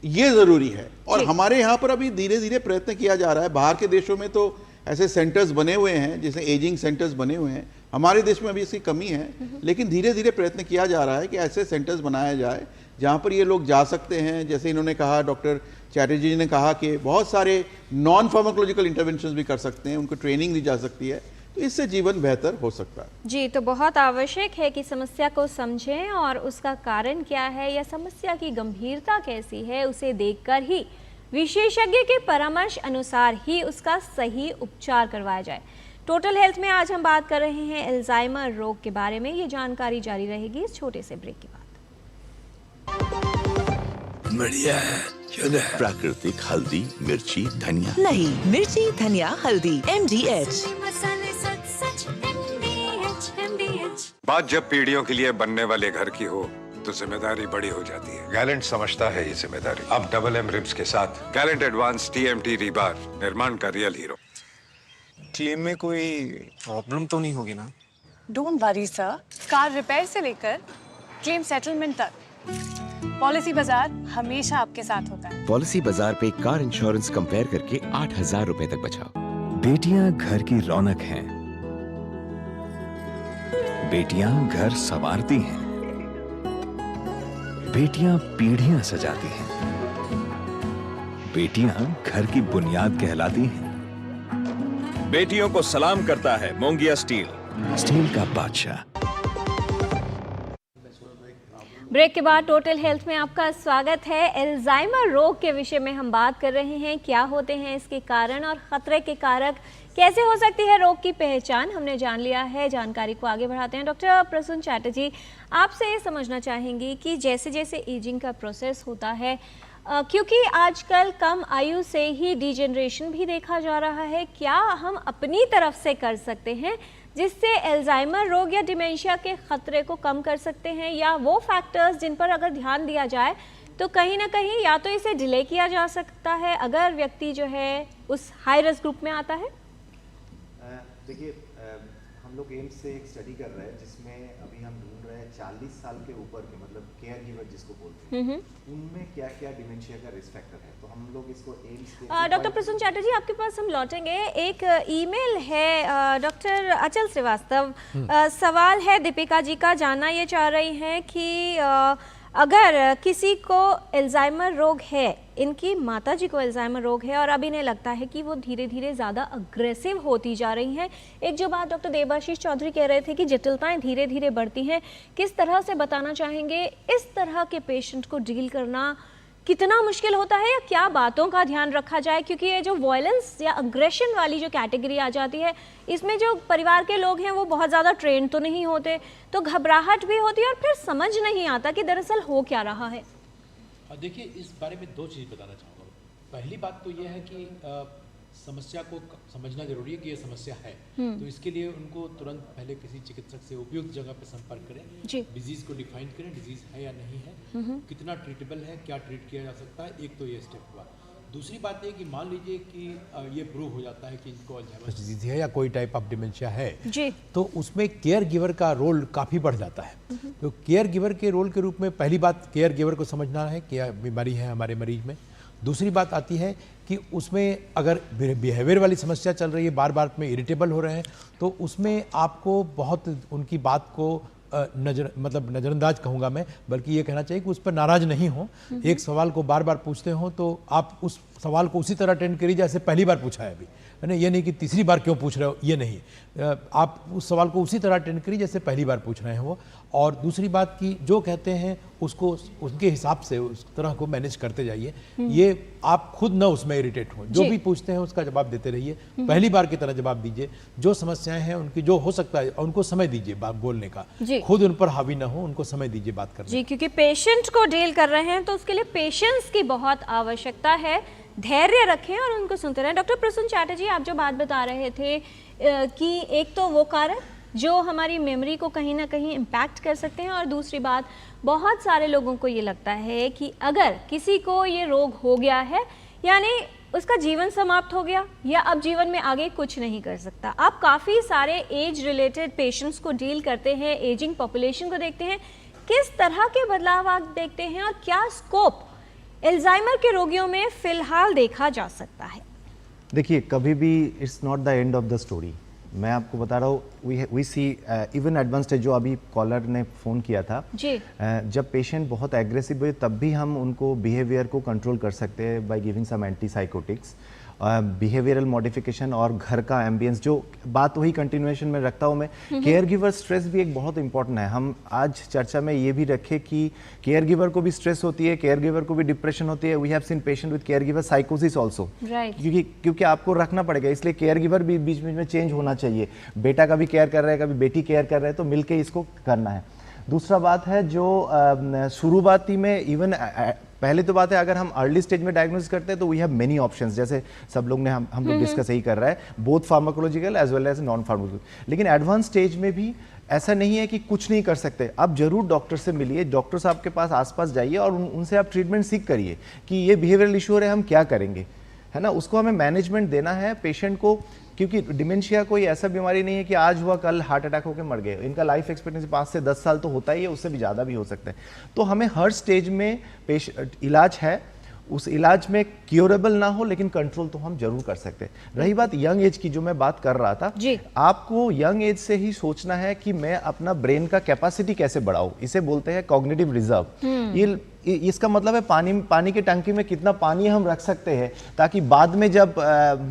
ये जरूरी है। और हमारे यहाँ पर अभी धीरे धीरे प्रयत्न किया जा रहा है। बाहर के देशों में तो ऐसे सेंटर्स बने हुए हैं, जैसे एजिंग सेंटर्स बने हुए हैं। हमारे देश में अभी इसकी कमी है, लेकिन धीरे धीरे प्रयत्न किया जा रहा है कि ऐसे सेंटर्स बनाया जाए जहाँ पर ये लोग जा सकते हैं। जैसे इन्होंने कहा, डॉक्टर चैटर्जी जी ने कहा कि बहुत सारे नॉन फार्माकोलॉजिकल इंटरवेंशंस भी कर सकते हैं, उनको ट्रेनिंग दी जा सकती है, तो इससे जीवन बेहतर हो सकता है। जी, तो बहुत आवश्यक है कि समस्या को समझें और उसका कारण क्या है या समस्या की गंभीरता कैसी है उसे देखकर ही विशेषज्ञ के परामर्श अनुसार ही उसका सही उपचार करवाया जाए। टोटल हेल्थ में आज हम बात कर रहे हैं अल्जाइमर रोग के बारे में। ये जानकारी जारी रहेगी इस छोटे से ब्रेक के बाद। बढ़िया है, शुद्ध है। प्राकृतिक हल्दी, मिर्ची, धनिया। नहीं, मिर्ची, धनिया, हल्दी, MDH। बात जब पीढ़ियों के लिए बनने वाले घर की हो तो जिम्मेदारी बड़ी हो जाती है। गैलेंट समझता है ये जिम्मेदारी। अब MM रिब्स के साथ गैलेंट एडवांस TMT रीबार, निर्माण का रियल हीरो। क्लेम में कोई प्रॉब्लम तो नहीं होगी ना? Don't worry sir, car repair से लेकर क्लेम सेटलमेंट तक पॉलिसी बाजार हमेशा आपके साथ होता है। पॉलिसी बाजार पे कार इंश्योरेंस कंपेयर करके 8,000 रुपए तक बचाओ। बेटियां घर की रौनक हैं। बेटियां घर संवारती हैं। बेटियां पीढ़ियां सजाती हैं। बेटियां घर की बुनियाद कहलाती हैं। बेटियों को सलाम करता है मोंगिया स्टील, स्टील का बादशाह। ब्रेक के बाद टोटल हेल्थ में आपका स्वागत है। अल्जाइमर रोग के विषय में हम बात कर रहे हैं। क्या होते हैं इसके कारण और खतरे के कारक, कैसे हो सकती है रोग की पहचान, हमने जान लिया है। जानकारी को आगे बढ़ाते हैं। डॉक्टर प्रसून चैटर्जी, आपसे ये समझना चाहेंगी कि जैसे जैसे एजिंग का प्रोसेस होता है, क्योंकि आजकल कम आयु से ही डिजेनरेशन भी देखा जा रहा है, क्या हम अपनी तरफ से कर सकते हैं जिससे अल्जाइमर रोग या डिमेंशिया के खतरे को कम कर सकते हैं, या वो फैक्टर्स जिन पर अगर ध्यान दिया जाए तो कहीं ना कहीं या तो इसे डिले किया जा सकता है अगर व्यक्ति जो है उस हाई रिस्क ग्रुप में आता है? देखिए, हम लोग एम्स से एक स्टडी कर रहे हैं जिसमें अभी हम ढूंढ रहे हैं 40 साल के ऊपर के, मतलब केयर गिवर जिसको बोलते हैं, उनमें क्या क्या डिमेंशिया का रिस्क फैक्टर है। तो हम लोग इसको एम्स के डॉक्टर प्रसून चैटर्जी, आपके पास हम लौटेंगे। एक ईमेल है डॉक्टर अचल श्रीवास्तव, सवाल है दीपिका जी का, जानना ये चाह रही हैं कि अगर किसी को अल्जाइमर रोग है, इनकी माताजी को अल्जाइमर रोग है और अब इन्हें लगता है कि वो धीरे धीरे ज़्यादा अग्रेसिव होती जा रही हैं। एक जो बात डॉक्टर देवाशीष चौधरी कह रहे थे कि जटिलताएं धीरे धीरे बढ़ती हैं, किस तरह से बताना चाहेंगे इस तरह के पेशेंट को डील करना कितना मुश्किल होता है, या क्या बातों का ध्यान रखा जाए? क्योंकि ये जो वायलेंस या अग्रेशन वाली जो कैटेगरी आ जाती है, इसमें जो परिवार के लोग हैं वो बहुत ज़्यादा ट्रेंड तो नहीं होते, तो घबराहट भी होती है और फिर समझ नहीं आता कि दरअसल हो क्या रहा है। देखिए, इस बारे में दो चीज़ बताना चाहूँगा। पहली बात तो ये है कि समस्या को समझना जरूरी है कि ये समस्या है, तो इसके लिए उनको तुरंत पहले किसी चिकित्सक से उपयुक्त जगह पर संपर्क करें, डिजीज को डिफाइन करें, डिजीज है या नहीं है, कितना ट्रीटेबल है, क्या ट्रीट किया जा सकता है। एक तो ये स्टेप हुआ। दूसरी बात ये कि मान लीजिए कि ये प्रूव हो जाता है कि इनको अल्जाइमर डिजीज है या कोई टाइप ऑफ डिमेंशिया है, तो उसमें केयर गिवर का रोल काफ़ी बढ़ जाता है। तो केयर गिवर के रोल के रूप में पहली बात केयर गिवर को समझना है क्या बीमारी है हमारे मरीज में। दूसरी बात आती है कि उसमें अगर बिहेवियर वाली समस्या चल रही है, बार बार में इरिटेबल हो रहे हैं, तो उसमें आपको बहुत उनकी बात को नज़रअंदाज कहूँगा मैं, बल्कि ये कहना चाहिए कि उस पर नाराज़ नहीं हो। एक सवाल को बार बार पूछते हो तो आप उस सवाल को उसी तरह अटेंड करिए जैसे पहली बार पूछा है अभी, है ना। ये नहीं कि तीसरी बार क्यों पूछ रहे हो, ये नहीं। आप उस सवाल को उसी तरह अटेंड करिए जैसे पहली बार पूछ रहे हैं वो। और दूसरी बात कि जो कहते हैं उसको उनके हिसाब से उस तरह को मैनेज करते जाइए। ये आप खुद ना उसमें इरिटेट हो, जो भी पूछते हैं उसका जवाब देते रहिए, पहली बार की तरह जवाब दीजिए। जो समस्याएं हैं उनकी जो हो सकता है उनको समय दीजिए बात बोलने का, खुद उन पर हावी ना हो, उनको समय दीजिए बात करने। जी, क्योंकि पेशेंट को डील कर रहे हैं तो उसके लिए पेशेंस की बहुत आवश्यकता है। धैर्य रखें और उनको सुनते रहें। डॉक्टर प्रसून चैटर्जी, आप जो बात बता रहे थे कि एक तो वो कारक जो हमारी मेमोरी को कहीं ना कहीं इम्पैक्ट कर सकते हैं। और दूसरी बात, बहुत सारे लोगों को ये लगता है कि अगर किसी को ये रोग हो गया है यानी उसका जीवन समाप्त हो गया या अब जीवन में आगे कुछ नहीं कर सकता। आप काफ़ी सारे एज रिलेटेड पेशेंट्स को डील करते हैं, एजिंग पॉपुलेशन को देखते हैं, किस तरह के बदलाव आप देखते हैं और क्या स्कोप अल्जाइमर के रोगियों में फिलहाल देखा जा सकता है? देखिए, कभी भी it's not the end of the story. मैं आपको बता रहा हूँ, we see even advance stage, जो अभी कॉलर ने फ़ोन किया था जी, जब पेशेंट बहुत एग्रेसिव हुए तब भी हम उनको बिहेवियर को कंट्रोल कर सकते हैं by giving some antipsychotics, behavioural modification और घर का एम्बियंस। जो बात वही कंटिन्यूएशन में रखता हूँ मैं, केयर गिवर स्ट्रेस भी एक बहुत इंपॉर्टेंट है। हम आज चर्चा में ये भी रखें कि केयर गिवर को भी स्ट्रेस होती है, केयर गिवर को भी डिप्रेशन होती है। We have seen patient with care giver साइकोसिस ऑल्सो, क्योंकि आपको रखना पड़ेगा, इसलिए केयर गिवर भी बीच बीच में चेंज होना चाहिए। बेटा का भी केयर कर रहा है, कभी बेटी केयर कर रहे हैं, तो मिलके इसको करना है। दूसरा बात है जो शुरुआती में इवन पहले तो बात है, अगर हम अर्ली स्टेज में डायग्नोसिस करते हैं तो वी हैव मेनी ऑप्शंस, जैसे सब लोग ने हम लोग डिस्कस यही कर रहा है, both pharmacological as well as non pharmacological. लेकिन एडवांस स्टेज में भी ऐसा नहीं है कि कुछ नहीं कर सकते। आप जरूर डॉक्टर से मिलिए, डॉक्टर साहब के पास आसपास जाइए और उनसे आप ट्रीटमेंट सीख करिए कि ये बिहेवियरल इशू है, हम क्या करेंगे, है ना। उसको हमें मैनेजमेंट देना है पेशेंट को, क्योंकि डिमेंशिया कोई ऐसा बीमारी नहीं है कि आज हुआ कल हार्ट अटैक होकर मर गए। इनका लाइफ एक्सपेक्टेंसी 5 से 10 साल तो होता ही है, उससे भी ज़्यादा भी हो सकता है। तो हमें हर स्टेज में इलाज है, उस इलाज में क्योरेबल ना हो लेकिन कंट्रोल तो हम जरूर कर सकते हैं। रही बात यंग एज की, जो मैं बात कर रहा था जी, आपको यंग एज से ही सोचना है कि मैं अपना ब्रेन का कैपेसिटी कैसे बढ़ाऊं। इसे बोलते हैं कॉग्निटिव रिजर्व। इसका मतलब है पानी की टंकी में कितना पानी हम रख सकते हैं, ताकि बाद में जब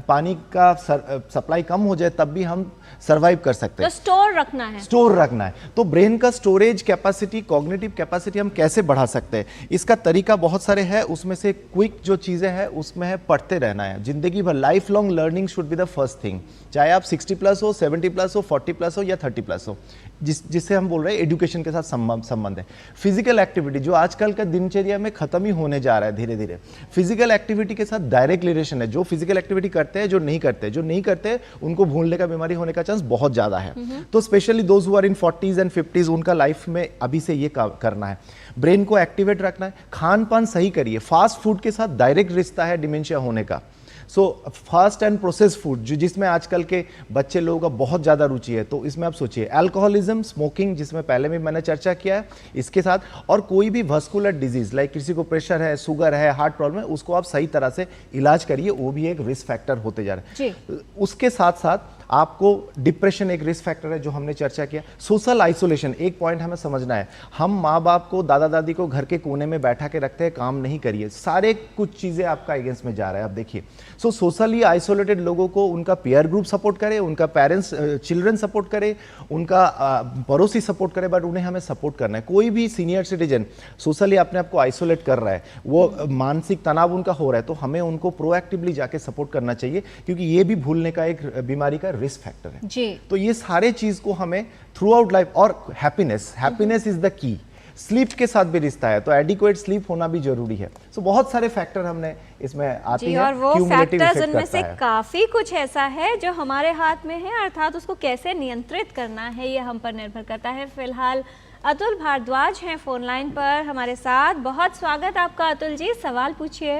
पानी का सप्लाई कम हो जाए तब भी हम सरवाइव कर सकते हैं। तो स्टोर रखना है। तो ब्रेन का स्टोरेज कैपेसिटी, कॉग्निटिव कैपेसिटी हम कैसे बढ़ा सकते हैं, इसका तरीका बहुत सारे हैं। उसमें से क्विक जो चीज़ें हैं उसमें है पढ़ते रहना है जिंदगी भर। Life long learning should be the first thing, चाहे आप 60 प्लस हो, 70 प्लस हो, 40 प्लस हो या 30 प्लस हो, जिससे हम बोल रहे हैं एजुकेशन के साथ संबंध है। फिजिकल एक्टिविटी जो आजकल का दिनचर्या में खत्म ही होने जा रहा है धीरे धीरे, फिजिकल एक्टिविटी के साथ डायरेक्ट रिलेशन है। जो फिजिकल एक्टिविटी करते हैं, जो नहीं करते उनको भूलने का बीमारी होने का चांस बहुत ज्यादा है। तो specially those who are in 40s and 50s, उनका लाइफ में अभी से ये करना है। ब्रेन को एक्टिवेट रखना है, खान पान सही करिए। फास्ट फूड के साथ डायरेक्ट रिश्ता है डिमेंशिया होने का। So fast and process food जिसमें आजकल के बच्चे लोगों का बहुत ज़्यादा रुचि है, तो इसमें आप सोचिए अल्कोहलिज्म, स्मोकिंग, जिसमें पहले भी मैंने चर्चा किया है, इसके साथ और कोई भी वस्कुलर डिजीज लाइक किसी को प्रेशर है, शुगर है, हार्ट प्रॉब्लम है, उसको आप सही तरह से इलाज करिए, वो भी एक रिस्क फैक्टर होते जा रहे हैं। उसके साथ साथ आपको डिप्रेशन एक रिस्क फैक्टर है जो हमने चर्चा किया। सोशल आइसोलेशन एक पॉइंट हमें समझना है। हम माँ बाप को, दादा दादी को घर के कोने में बैठा के रखते हैं, काम नहीं करिए, सारे कुछ चीज़ें आपका अगेंस्ट में जा रहा है। आप देखिए, सो सोशली आइसोलेटेड लोगों को उनका पीयर ग्रुप सपोर्ट करे, उनका पेरेंट्स चिल्ड्रन सपोर्ट करे, उनका पड़ोसी सपोर्ट करे, बट उन्हें हमें सपोर्ट करना है। कोई भी सीनियर सिटीजन सोशली अपने आप को आइसोलेट कर रहा है, वो मानसिक तनाव उनका हो रहा है, तो हमें उनको प्रोएक्टिवली जाके सपोर्ट करना चाहिए, क्योंकि ये भी भूलने का एक बीमारी का रिस्क फैक्टर है जी। तो ये सारे चीज को हमें थ्रू आउट लाइफ, और happiness is the key. Sleep के साथ भी रिश्ता है, तो एडिक्वेट स्लीप होना भी जरूरी है। सो बहुत सारे फैक्टर हमने इसमें आते हैं, और वो फैक्टर्स उनमें से काफी कुछ ऐसा है जो हमारे हाथ में है, अर्थात उसको कैसे नियंत्रित करना है ये हम पर निर्भर करता है। फिलहाल अतुल भारद्वाज हैं फोन लाइन पर हमारे साथ। बहुत स्वागत आपका अतुल जी, सवाल पूछिए।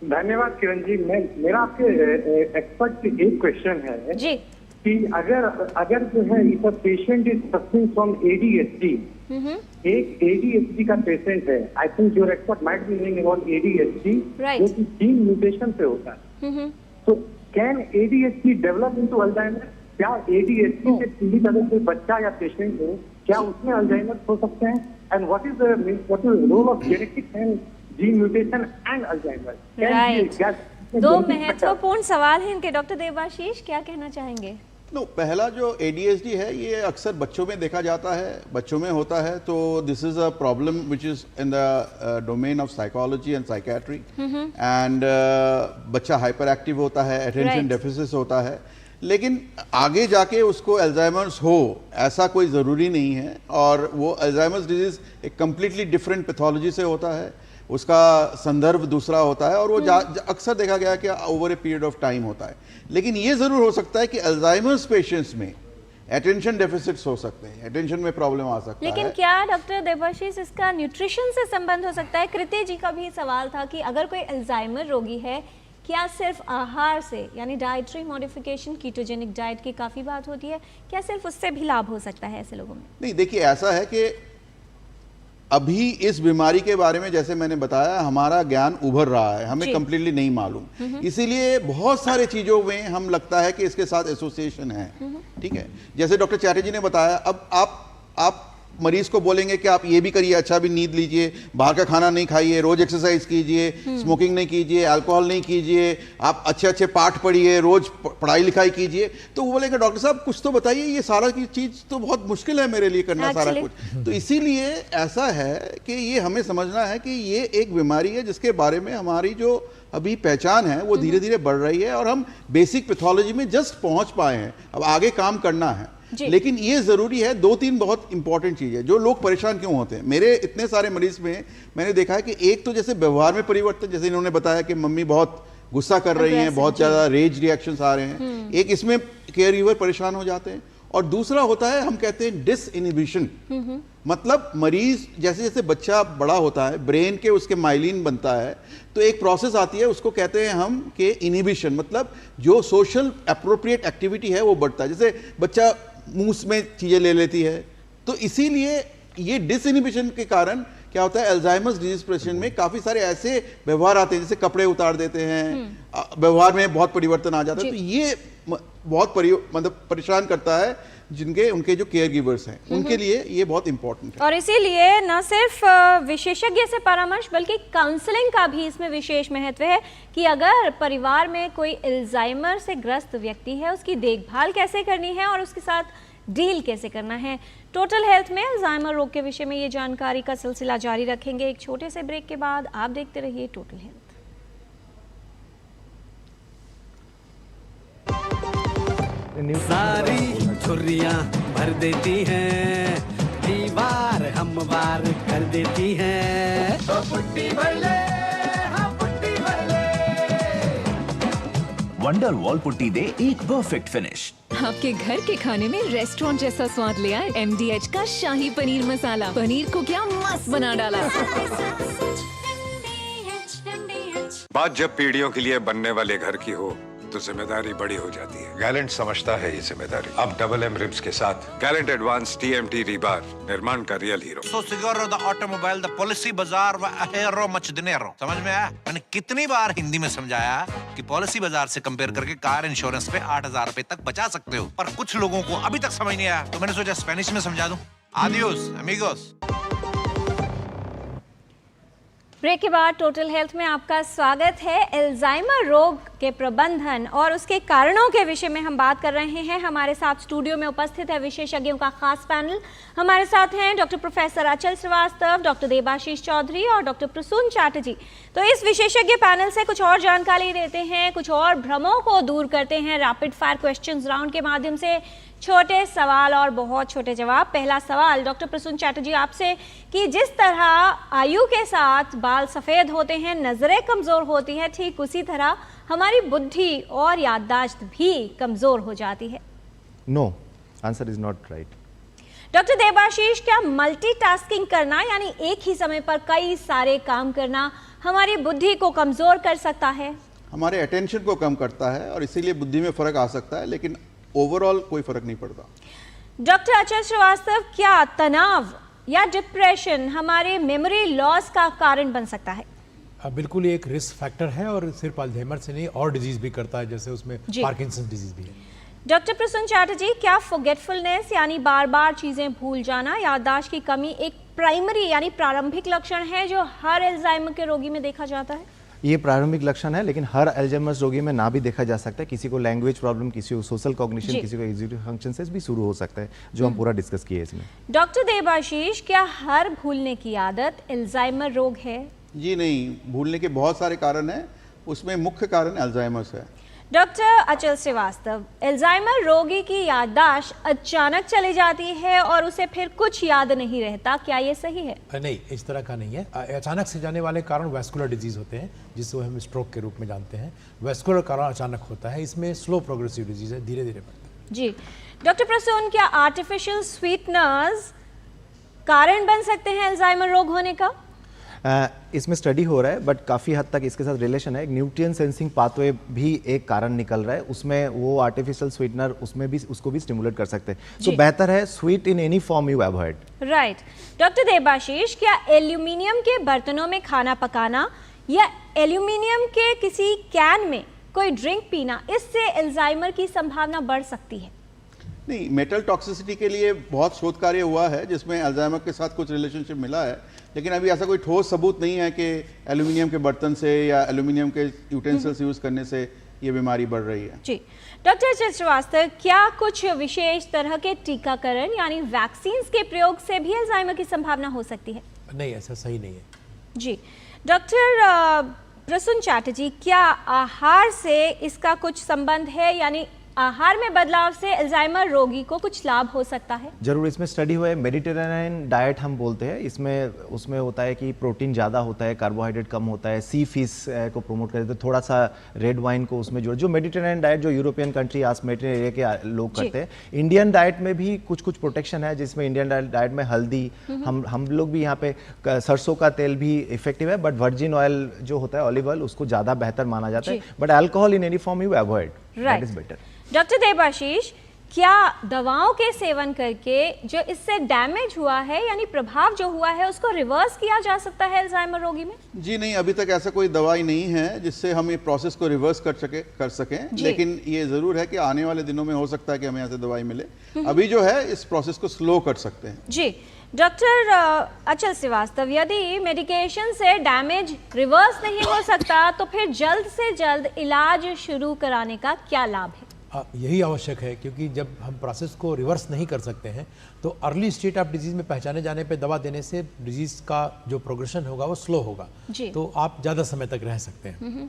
धन्यवाद किरण जी। मेरा आपके एक्सपर्ट से एक क्वेश्चन है जी, कि अगर जो है if a patient is suffering from ADHD, एक ADHD का पेशेंट है, I think your expert might be knowing about ADHD, जो कि जीन म्यूटेशन से होता है। तो can ADHD develop into Alzheimer? क्या ADHD से पीड़ित अगर कोई बच्चा या पेशेंट हो, क्या उसमें अल्जाइमर हो सकते हैं? And what is the role of genetics and gene mutation and Alzheimer? Right, दो महत्वपूर्ण सवाल हैं इनके। डॉक्टर देवाशीष क्या कहना चाहेंगे? पहला जो ADHD है ये अक्सर बच्चों में देखा जाता है, बच्चों में होता है, तो this is a problem which is in the domain of psychology and psychiatry. And बच्चा हाइपर एक्टिव होता है, अटेंशन डेफिसिट होता है, लेकिन आगे जाके उसको अल्जाइमर्स हो ऐसा कोई ज़रूरी नहीं है। और वो अल्जाइमर्स डिजीज एक कम्प्लीटली डिफरेंट पैथोलॉजी से होता है, उसका संदर्भ दूसरा होता है, और वो अक्सर देखा गया कि over a period of time होता है। लेकिन ये ज़रूर हो सकता है कि अल्जाइमर्स पेशेंट्स में अटेंशन डेफिसिट्स हो सकते हैं, अटेंशन में प्रॉब्लम आ सकता है। लेकिन क्या डॉक्टर देवाशीष इसका न्यूट्रिशन से संबंध हो सकता है? कृति जी का भी सवाल था कि अगर कोई अल्जाइमर रोगी है, क्या सिर्फ आहार से यानी डाइटरी मॉडिफिकेशन, कीटोजेनिक डाइट की काफ़ी बात होती है, क्या सिर्फ उससे भी लाभ हो सकता है ऐसे लोगों में? नहीं, देखिए ऐसा है कि अभी इस बीमारी के बारे में जैसे मैंने बताया हमारा ज्ञान उभर रहा है, हमें कंप्लीटली नहीं मालूम, इसीलिए बहुत सारे चीज़ों में हम लगता है कि इसके साथ एसोसिएशन है। ठीक है, जैसे डॉक्टर चैटर्जी ने बताया, अब आप मरीज को बोलेंगे कि आप ये भी करिए, अच्छा भी नींद लीजिए, बाहर का खाना नहीं खाइए, रोज एक्सरसाइज कीजिए, स्मोकिंग नहीं कीजिए, अल्कोहल नहीं कीजिए, आप अच्छे अच्छे पाठ पढ़िए, रोज पढ़ाई लिखाई कीजिए, तो वो बोलेंगे डॉक्टर साहब कुछ तो बताइए, ये सारा की चीज तो बहुत मुश्किल है मेरे लिए करना सारा कुछ। तो इसीलिए ऐसा है कि ये हमें समझना है कि ये एक बीमारी है जिसके बारे में हमारी जो अभी पहचान है वो धीरे धीरे बढ़ रही है और हम बेसिक पैथोलॉजी में जस्ट पहुंच पाए हैं, अब आगे काम करना है। लेकिन ये जरूरी है, 2-3 बहुत इंपॉर्टेंट चीज है। जो लोग परेशान क्यों होते हैं, मेरे इतने सारे मरीज में मैंने देखा है कि एक तो जैसे व्यवहार में परिवर्तन, जैसे इन्होंने बताया कि मम्मी बहुत गुस्सा कर रही हैं, बहुत ज्यादा रेज रिएक्शंस आ रहे हैं, एक इसमें केयर गिवर परेशान हो जाते हैं। और दूसरा होता है हम कहते हैं डिसइनहिबिशन, मतलब मरीज जैसे जैसे बच्चा बड़ा होता है, ब्रेन के उसके माइलिन बनता है, तो एक प्रोसेस आती है, उसको कहते हैं हम कि इनहिबिशन, मतलब जो सोशल एप्रोप्रिएट एक्टिविटी है वो बढ़ता है। जैसे बच्चा मुंह में चीजें ले लेती है, तो इसीलिए ये डिसइनहिबिशन के कारण क्या होता है, अल्जाइमर्स डिजीज पेशेंट में काफी सारे ऐसे व्यवहार आते हैं, जैसे कपड़े उतार देते हैं, व्यवहार में बहुत परिवर्तन आ जाता है। तो ये बहुत मतलब परेशान करता है जिनके उनके जो केयर गिवर्स हैं, उनके लिए ये बहुत इंपॉर्टेंट है। और इसीलिए न सिर्फ विशेषज्ञ से परामर्श बल्कि काउंसलिंग का भी इसमें विशेष महत्व है कि अगर परिवार में कोई अल्जाइमर से ग्रस्त व्यक्ति है, उसकी देखभाल कैसे करनी है और उसके साथ डील कैसे करना है। टोटल हेल्थ में अल्जाइमर रोग के विषय में ये जानकारी का सिलसिला जारी रखेंगे एक छोटे से ब्रेक के बाद। आप देखते रहिए टोटल हेल्थ। सारी छुर्रियां भर देती हैं, दीवार हमवार कर देती हैं, तो पुट्टी भर ले, हाँ पुट्टी भर ले। वंडर वॉल पुट्टी दे एक परफेक्ट फिनिश। आपके घर के खाने में रेस्टोरेंट जैसा स्वाद ले आए MDH का शाही पनीर मसाला। पनीर को क्या मस्त बना डाला। बात जब पीढ़ियों के लिए बनने वाले घर की हो तो जिम्मेदारी बड़ी हो जाती है। गैलेंट समझता है ये जिम्मेदारी। अब MM रिम्स के साथ गैलेंट एडवांस TMT रीबार, निर्माण का real hero. So Siguro the automobile, the policy बाजार व अहेरो मच दिनेरो। समझ में आया? मैंने कितनी बार हिंदी में समझाया कि पॉलिसी बाजार से कंपेयर करके कार इंश्योरेंस पे 8,000 रुपए तक बचा सकते हो, पर कुछ लोगों को अभी तक समझ नहीं आया, तो मैंने सोचा स्पेनिश में समझा दूं। Adios amigos. ब्रेक के बाद टोटल हेल्थ में आपका स्वागत है। अल्जाइमर रोग के प्रबंधन और उसके कारणों के विषय में हम बात कर रहे हैं। हमारे साथ स्टूडियो में उपस्थित है विशेषज्ञों का खास पैनल। हमारे साथ हैं डॉक्टर प्रोफेसर अचल श्रीवास्तव, डॉक्टर देबाशीष चौधरी और डॉक्टर प्रसून चैटर्जी। तो इस विशेषज्ञ पैनल से कुछ और जानकारी देते हैं, कुछ और भ्रमों को दूर करते हैं रैपिड फायर क्वेश्चंस राउंड के माध्यम से। छोटे सवाल और बहुत छोटे जवाब। पहला सवाल डॉक्टर प्रसून चैटर्जी आपसे कि जिस तरह आयु के साथ बाल सफ़ेद होते हैं, नज़रें कमज़ोर होती हैं, ठीक उसी तरह हमारी बुद्धि और याददाश्त भी कमज़ोर हो जाती है। No, answer is not right. Doctor Debashish, क्या मल्टीटास्किंग करना यानी एक ही समय पर कई सारे काम करना हमारी बुद्धि को कमज़ोर कर सकता है? हमारे अटेंशन को कम करता है और इसीलिए बुद्धि में फ़र्क आ सकता है, लेकिन ओवरऑल कोई फर्क नहीं पड़ता। डॉक्टर अचल श्रीवास्तव, क्या तनाव या डिप्रेशन हमारे मेमोरी लॉस का कारण बन सकता है? बिल्कुल, एक रिस्क फैक्टर है और सिर्फ अल्जाइमर से नहीं और डिजीज भी करता है, जैसे उसमें पार्किंसन डिजीज भी है। डॉक्टर प्रसून चैटर्जी, क्या फॉरगेटफुलनेस यानी बार बार चीजें भूल जाना, याददाश्त की कमी एक प्राइमरी यानी प्रारंभिक लक्षण है जो हर अल्जाइमर के रोगी में देखा जाता है? ये प्रारंभिक लक्षण है, लेकिन हर अल्जाइमर्स रोगी में ना भी देखा जा सकता है। किसी को लैंग्वेज प्रॉब्लम, किसी को सोशल कॉग्निशन, किसी को एग्जीक्यूटिव फंक्शन से भी शुरू हो सकता है, जो हम पूरा डिस्कस किए इसमें। डॉक्टर देबाशीष, क्या हर भूलने की आदत अल्जाइमर रोग है? जी नहीं, भूलने के बहुत सारे कारण हैं, उसमें मुख्य कारण अल्जाइमर्स है। डॉक्टर अचल श्रीवास्तव, अल्जाइमर रोगी की याददाश्त अचानक चली जाती है और उसे फिर कुछ याद नहीं रहता, क्या ये सही है? नहीं, इस तरह का नहीं है। अचानक से जाने वाले कारण वैस्कुलर डिजीज होते हैं, जिसको हम स्ट्रोक के रूप में जानते हैं। वैस्कुलर कारण अचानक होता है, इसमें स्लो प्रोग्रेसिव डिजीज है, धीरे धीरे बढ़ता है। जी डॉक्टर प्रसून, क्या आर्टिफिशियल स्वीटनर्स कारण बन सकते हैं अल्जाइमर रोग होने का? इसमें स्टडी हो रहा है, बट काफ़ी हद तक इसके साथ रिलेशन है। न्यूट्रिएंट सेंसिंग पाथवे भी एक कारण निकल रहा है, उसमें वो आर्टिफिशियल स्वीटनर उसमें भी उसको भी स्टिमुलेट कर सकते हैं। तो बेहतर है sweet in any form you avoid. Right. Doctor Debashish, क्या एल्यूमिनियम के बर्तनों में खाना पकाना या एल्यूमिनियम के किसी कैन में कोई ड्रिंक पीना, इससे अल्जाइमर की संभावना बढ़ सकती है? नहीं, मेटल टॉक्सिसिटी के लिए बहुत शोध कार्य हुआ है जिसमें अल्जाइमर के साथ कुछ रिलेशनशिप मिला है, लेकिन अभी ऐसा कोई ठोस सबूत नहीं है कि एल्यूमिनियम के बर्तन से या एल्यूमिनियम के यूटेंसिल्स यूज करने से ये बीमारी बढ़ रही है। जी डॉक्टर अचल श्रीवास्तव, क्या कुछ विशेष तरह के टीकाकरण यानी वैक्सीन के प्रयोग से भी अल्जाइमर की संभावना हो सकती है? नहीं, ऐसा सही नहीं है। जी डॉक्टर प्रसून चैटर्जी, क्या आहार से इसका कुछ संबंध है, यानी आहार में बदलाव से अल्जाइमर रोगी को कुछ लाभ हो सकता है? जरूर, इसमें स्टडी हुआ है। मेडिटेरेनियन डाइट हम बोलते हैं, इसमें उसमें होता है कि प्रोटीन ज़्यादा होता है, कार्बोहाइड्रेट कम होता है, सी फिश को प्रमोट करते हैं, थोड़ा सा रेड वाइन को उसमें जो मेडिटेरेनियन डाइट जो यूरोपियन कंट्री आस मेडिटेरेनियन एरिया के लोग करते हैं। इंडियन डाइट में भी कुछ कुछ प्रोटेक्शन है, जिसमें इंडियन डाइट में हल्दी, हम लोग भी यहाँ पे सरसों का तेल भी इफेक्टिव है, बट वर्जिन ऑयल जो होता है, ऑलिव ऑयल, उसको ज़्यादा बेहतर माना जाता है। But alcohol in any form you avoid, that is better. Doctor Debashish, क्या दवाओं के सेवन करके जो इससे डैमेज हुआ है यानी प्रभाव जो हुआ है उसको रिवर्स किया जा सकता है अल्जाइमर रोगी में? जी नहीं, अभी तक ऐसा कोई दवाई नहीं है जिससे हम ये प्रोसेस को रिवर्स कर सकें, लेकिन ये जरूर है कि आने वाले दिनों में हो सकता है कि हमें ऐसे दवाई मिले। अभी जो है इस प्रोसेस को स्लो कर सकते हैं। जी डॉक्टर अचल श्रीवास्तव, यदि मेडिकेशन से डैमेज रिवर्स नहीं हो सकता तो फिर जल्द से जल्द इलाज शुरू कराने का क्या लाभ है? यही आवश्यक है, क्योंकि जब हम प्रोसेस को रिवर्स नहीं कर सकते हैं तो अर्ली स्टेट ऑफ डिजीज में पहचाने जाने पे दवा देने से डिजीज का जो प्रोग्रेशन होगा वो स्लो होगा, तो आप ज़्यादा समय तक रह सकते हैं।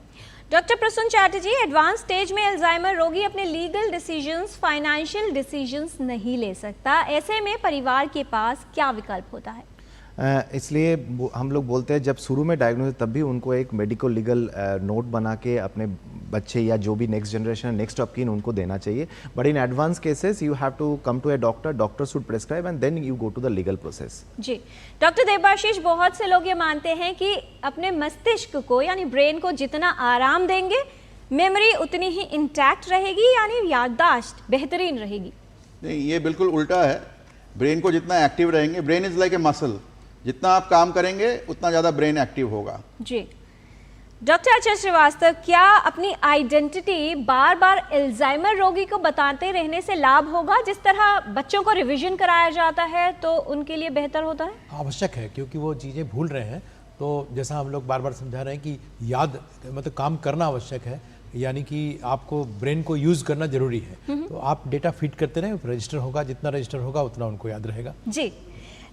Doctor Prasun Chatterjee, advance stage में अल्जाइमर रोगी अपने लीगल डिसीजंस, फाइनेंशियल डिसीजंस नहीं ले सकता, ऐसे में परिवार के पास क्या विकल्प होता है? इसलिए हम लोग बोलते हैं जब शुरू में डायग्नोसिस तब भी उनको एक मेडिको लीगल नोट बना के अपने बच्चे या जो भी नेक्स्ट जनरेशन नेक्स्ट ऑफ कीन उनको देना चाहिए। But in advance cases you have to come to a doctor should prescribe and then you go to the legal process. जी डॉक्टर देबाशीष, बहुत से लोग ये मानते हैं कि अपने मस्तिष्क को यानी ब्रेन को जितना आराम देंगे मेमोरी उतनी ही इंटैक्ट रहेगी, यानी याददाश्त बेहतरीन रहेगी। नहीं, ये बिल्कुल उल्टा है। ब्रेन को जितना एक्टिव रहेंगे, brain is like a muscle, जितना आप काम करेंगे उतना ज़्यादा ब्रेन एक्टिव होगा। जी डॉक्टर अचल श्रीवास्तव, क्या अपनी आइडेंटिटी बार बार अल्जाइमर रोगी को बताते रहने से लाभ होगा? जिस तरह बच्चों को रिवीजन कराया जाता है तो उनके लिए बेहतर होता है? आवश्यक है, क्योंकि वो चीज़ें भूल रहे हैं। तो जैसा हम लोग बार बार समझा रहे हैं कि याद मतलब काम करना आवश्यक है, यानी कि आपको ब्रेन को यूज़ करना जरूरी है। तो आप डेटा फीड करते रहें, रजिस्टर होगा, जितना रजिस्टर होगा उतना उनको याद रहेगा। जी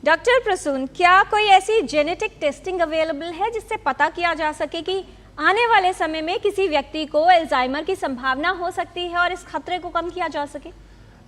डॉक्टर प्रसून, क्या कोई ऐसी जेनेटिक टेस्टिंग अवेलेबल है जिससे पता किया जा सके कि आने वाले समय में किसी व्यक्ति को अल्जाइमर की संभावना हो सकती है और इस खतरे को कम किया जा सके?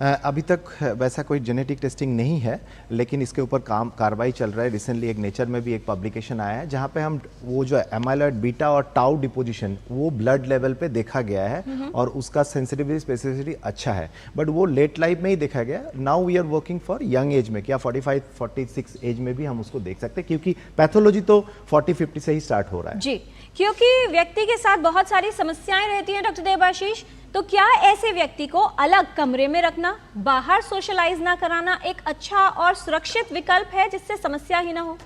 अभी तक वैसा कोई जेनेटिक टेस्टिंग नहीं है, लेकिन इसके ऊपर कार्रवाई चल रहा है। रिसेंटली एक नेचर में भी एक पब्लिकेशन आया है जहाँ पे हम वो जो एमाइलॉइड बीटा और टाउ डिपोजिशन वो ब्लड लेवल पे देखा गया है और उसका सेंसिटिविटी स्पेसिफिसिटी अच्छा है, बट वो लेट लाइफ में ही देखा गया। Now we are working for young age में, क्या 45-46 एज में भी हम उसको देख सकते हैं, क्योंकि पैथोलॉजी तो 40-50 से ही स्टार्ट हो रहा है। जी, क्योंकि व्यक्ति के साथ बहुत सारी समस्याएं रहती हैं डॉक्टर देबाशीष, तो क्या ऐसे व्यक्ति को अलग कमरे में रखना, बाहर सोशलाइज ना कराना एक अच्छा और सुरक्षित विकल्प है जिससे समस्या ही ना हो?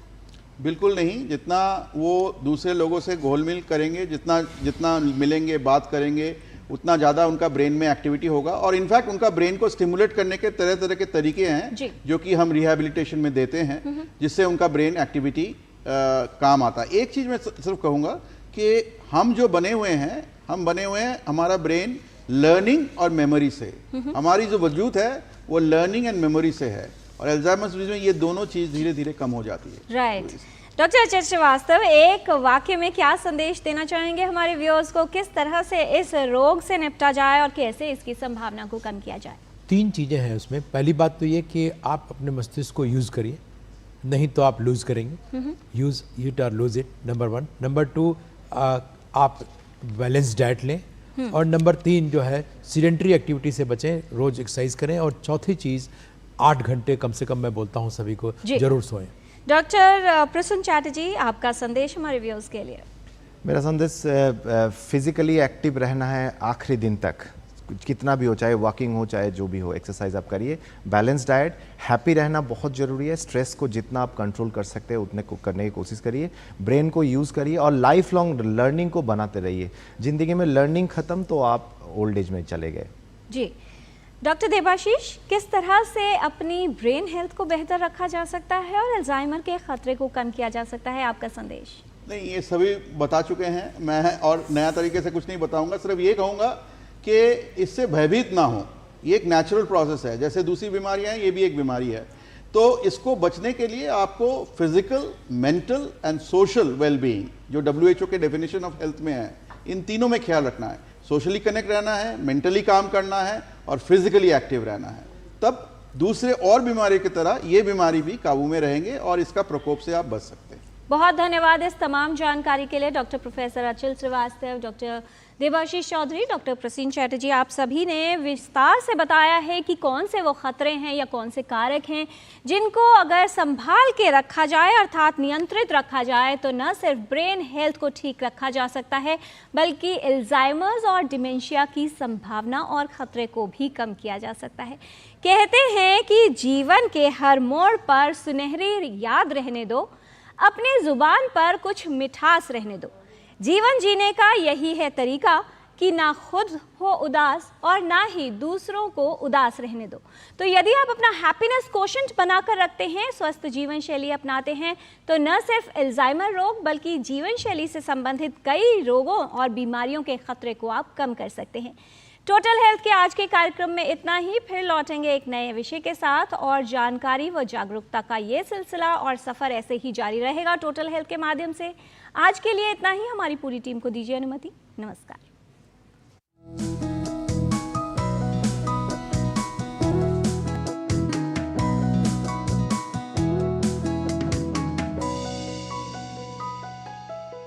बिल्कुल नहीं, जितना वो दूसरे लोगों से घोल-मिल करेंगे, जितना मिलेंगे, बात करेंगे, उतना ज़्यादा उनका ब्रेन में एक्टिविटी होगा। और इनफैक्ट उनका ब्रेन को स्टिमुलेट करने के तरह तरह के तरीके हैं जो कि हम रिहैबिलिटेशन में देते हैं, जिससे उनका ब्रेन एक्टिविटी काम आता है। एक चीज़ मैं सिर्फ कहूँगा कि हम जो बने हुए हैं हमारा ब्रेन लर्निंग और मेमोरी से, हमारी जो वजूद है वो लर्निंग एंड मेमोरी से है, और अल्जाइमर डिजीज में ये दोनों चीज धीरे धीरे कम हो जाती है। राइट। डॉक्टर अचल श्रीवास्तव, एक वाक्य में क्या संदेश देना चाहेंगे हमारे व्यूअर्स को, किस तरह से इस रोग से निपटा जाए और कैसे इसकी संभावना को कम किया जाए? 3 चीज़ें हैं उसमें। पहली बात तो ये कि आप अपने मस्तिष्क को यूज़ करिए, नहीं तो आप लूज़ करेंगे। यूज़ इट और लूज़ इट, नंबर 1। नंबर 2, आप बैलेंस डाइट लें और नंबर 3 जो है सीडेंटरी एक्टिविटी से बचें, रोज एक्सरसाइज करें। और चौथी चीज़ 8 घंटे कम से कम मैं बोलता हूँ सभी को जरूर सोएं। डॉक्टर प्रसून चैटर्जी, आपका संदेश हमारे व्यूअर्स के लिए। मेरा संदेश फिजिकली एक्टिव रहना है आखिरी दिन तक, कितना भी हो, चाहे वॉकिंग हो चाहे जो भी हो, एक्सरसाइज आप करिए। बैलेंस डाइट, हैप्पी रहना बहुत ज़रूरी है। स्ट्रेस को जितना आप कंट्रोल कर सकते हैं उतने को करने की कोशिश करिए। ब्रेन को यूज़ करिए और लाइफ लॉन्ग लर्निंग को बनाते रहिए। ज़िंदगी में लर्निंग ख़त्म तो आप ओल्ड एज में चले गए। जी डॉक्टर देबाशीष, किस तरह से अपनी ब्रेन हेल्थ को बेहतर रखा जा सकता है और अल्जाइमर के खतरे को कम किया जा सकता है, आपका संदेश? नहीं, ये सभी बता चुके हैं, मैं और नया तरीके से कुछ नहीं बताऊंगा। सिर्फ ये कहूँगा कि इससे भयभीत ना हो। ये एक नेचुरल प्रोसेस है, जैसे दूसरी बीमारियां हैं, ये भी एक बीमारी है। तो इसको बचने के लिए आपको physical, mental and social wellbeing, जो WHO के डेफिनेशन ऑफ हेल्थ में है, इन तीनों में ख्याल रखना है। सोशली कनेक्ट रहना है, मेंटली काम करना है और फिजिकली एक्टिव रहना है। तब दूसरे और बीमारी की तरह ये बीमारी भी काबू में रहेंगे और इसका प्रकोप से आप बच सकते हैं। बहुत धन्यवाद इस तमाम जानकारी के लिए डॉक्टर प्रोफेसर अचल श्रीवास्तव, डॉक्टर देबाशीष चौधरी, डॉक्टर प्रसून चैटर्जी। आप सभी ने विस्तार से बताया है कि कौन से वो खतरे हैं या कौन से कारक हैं जिनको अगर संभाल के रखा जाए, अर्थात नियंत्रित रखा जाए, तो न सिर्फ ब्रेन हेल्थ को ठीक रखा जा सकता है बल्कि अल्जाइमर्स और डिमेंशिया की संभावना और खतरे को भी कम किया जा सकता है। कहते हैं कि जीवन के हर मोड़ पर सुनहरी याद रहने दो, अपनी जुबान पर कुछ मिठास रहने दो। जीवन जीने का यही है तरीका कि ना खुद हो उदास और ना ही दूसरों को उदास रहने दो। तो यदि आप अपना हैप्पीनेस कोशेंट बनाकर रखते हैं, स्वस्थ जीवन शैली अपनाते हैं, तो न सिर्फ अल्जाइमर रोग बल्कि जीवन शैली से संबंधित कई रोगों और बीमारियों के खतरे को आप कम कर सकते हैं। टोटल हेल्थ के आज के कार्यक्रम में इतना ही। फिर लौटेंगे एक नए विषय के साथ और जानकारी व जागरूकता का ये सिलसिला और सफ़र ऐसे ही जारी रहेगा टोटल हेल्थ के माध्यम से। आज के लिए इतना ही। हमारी पूरी टीम को दीजिए अनुमति। नमस्कार।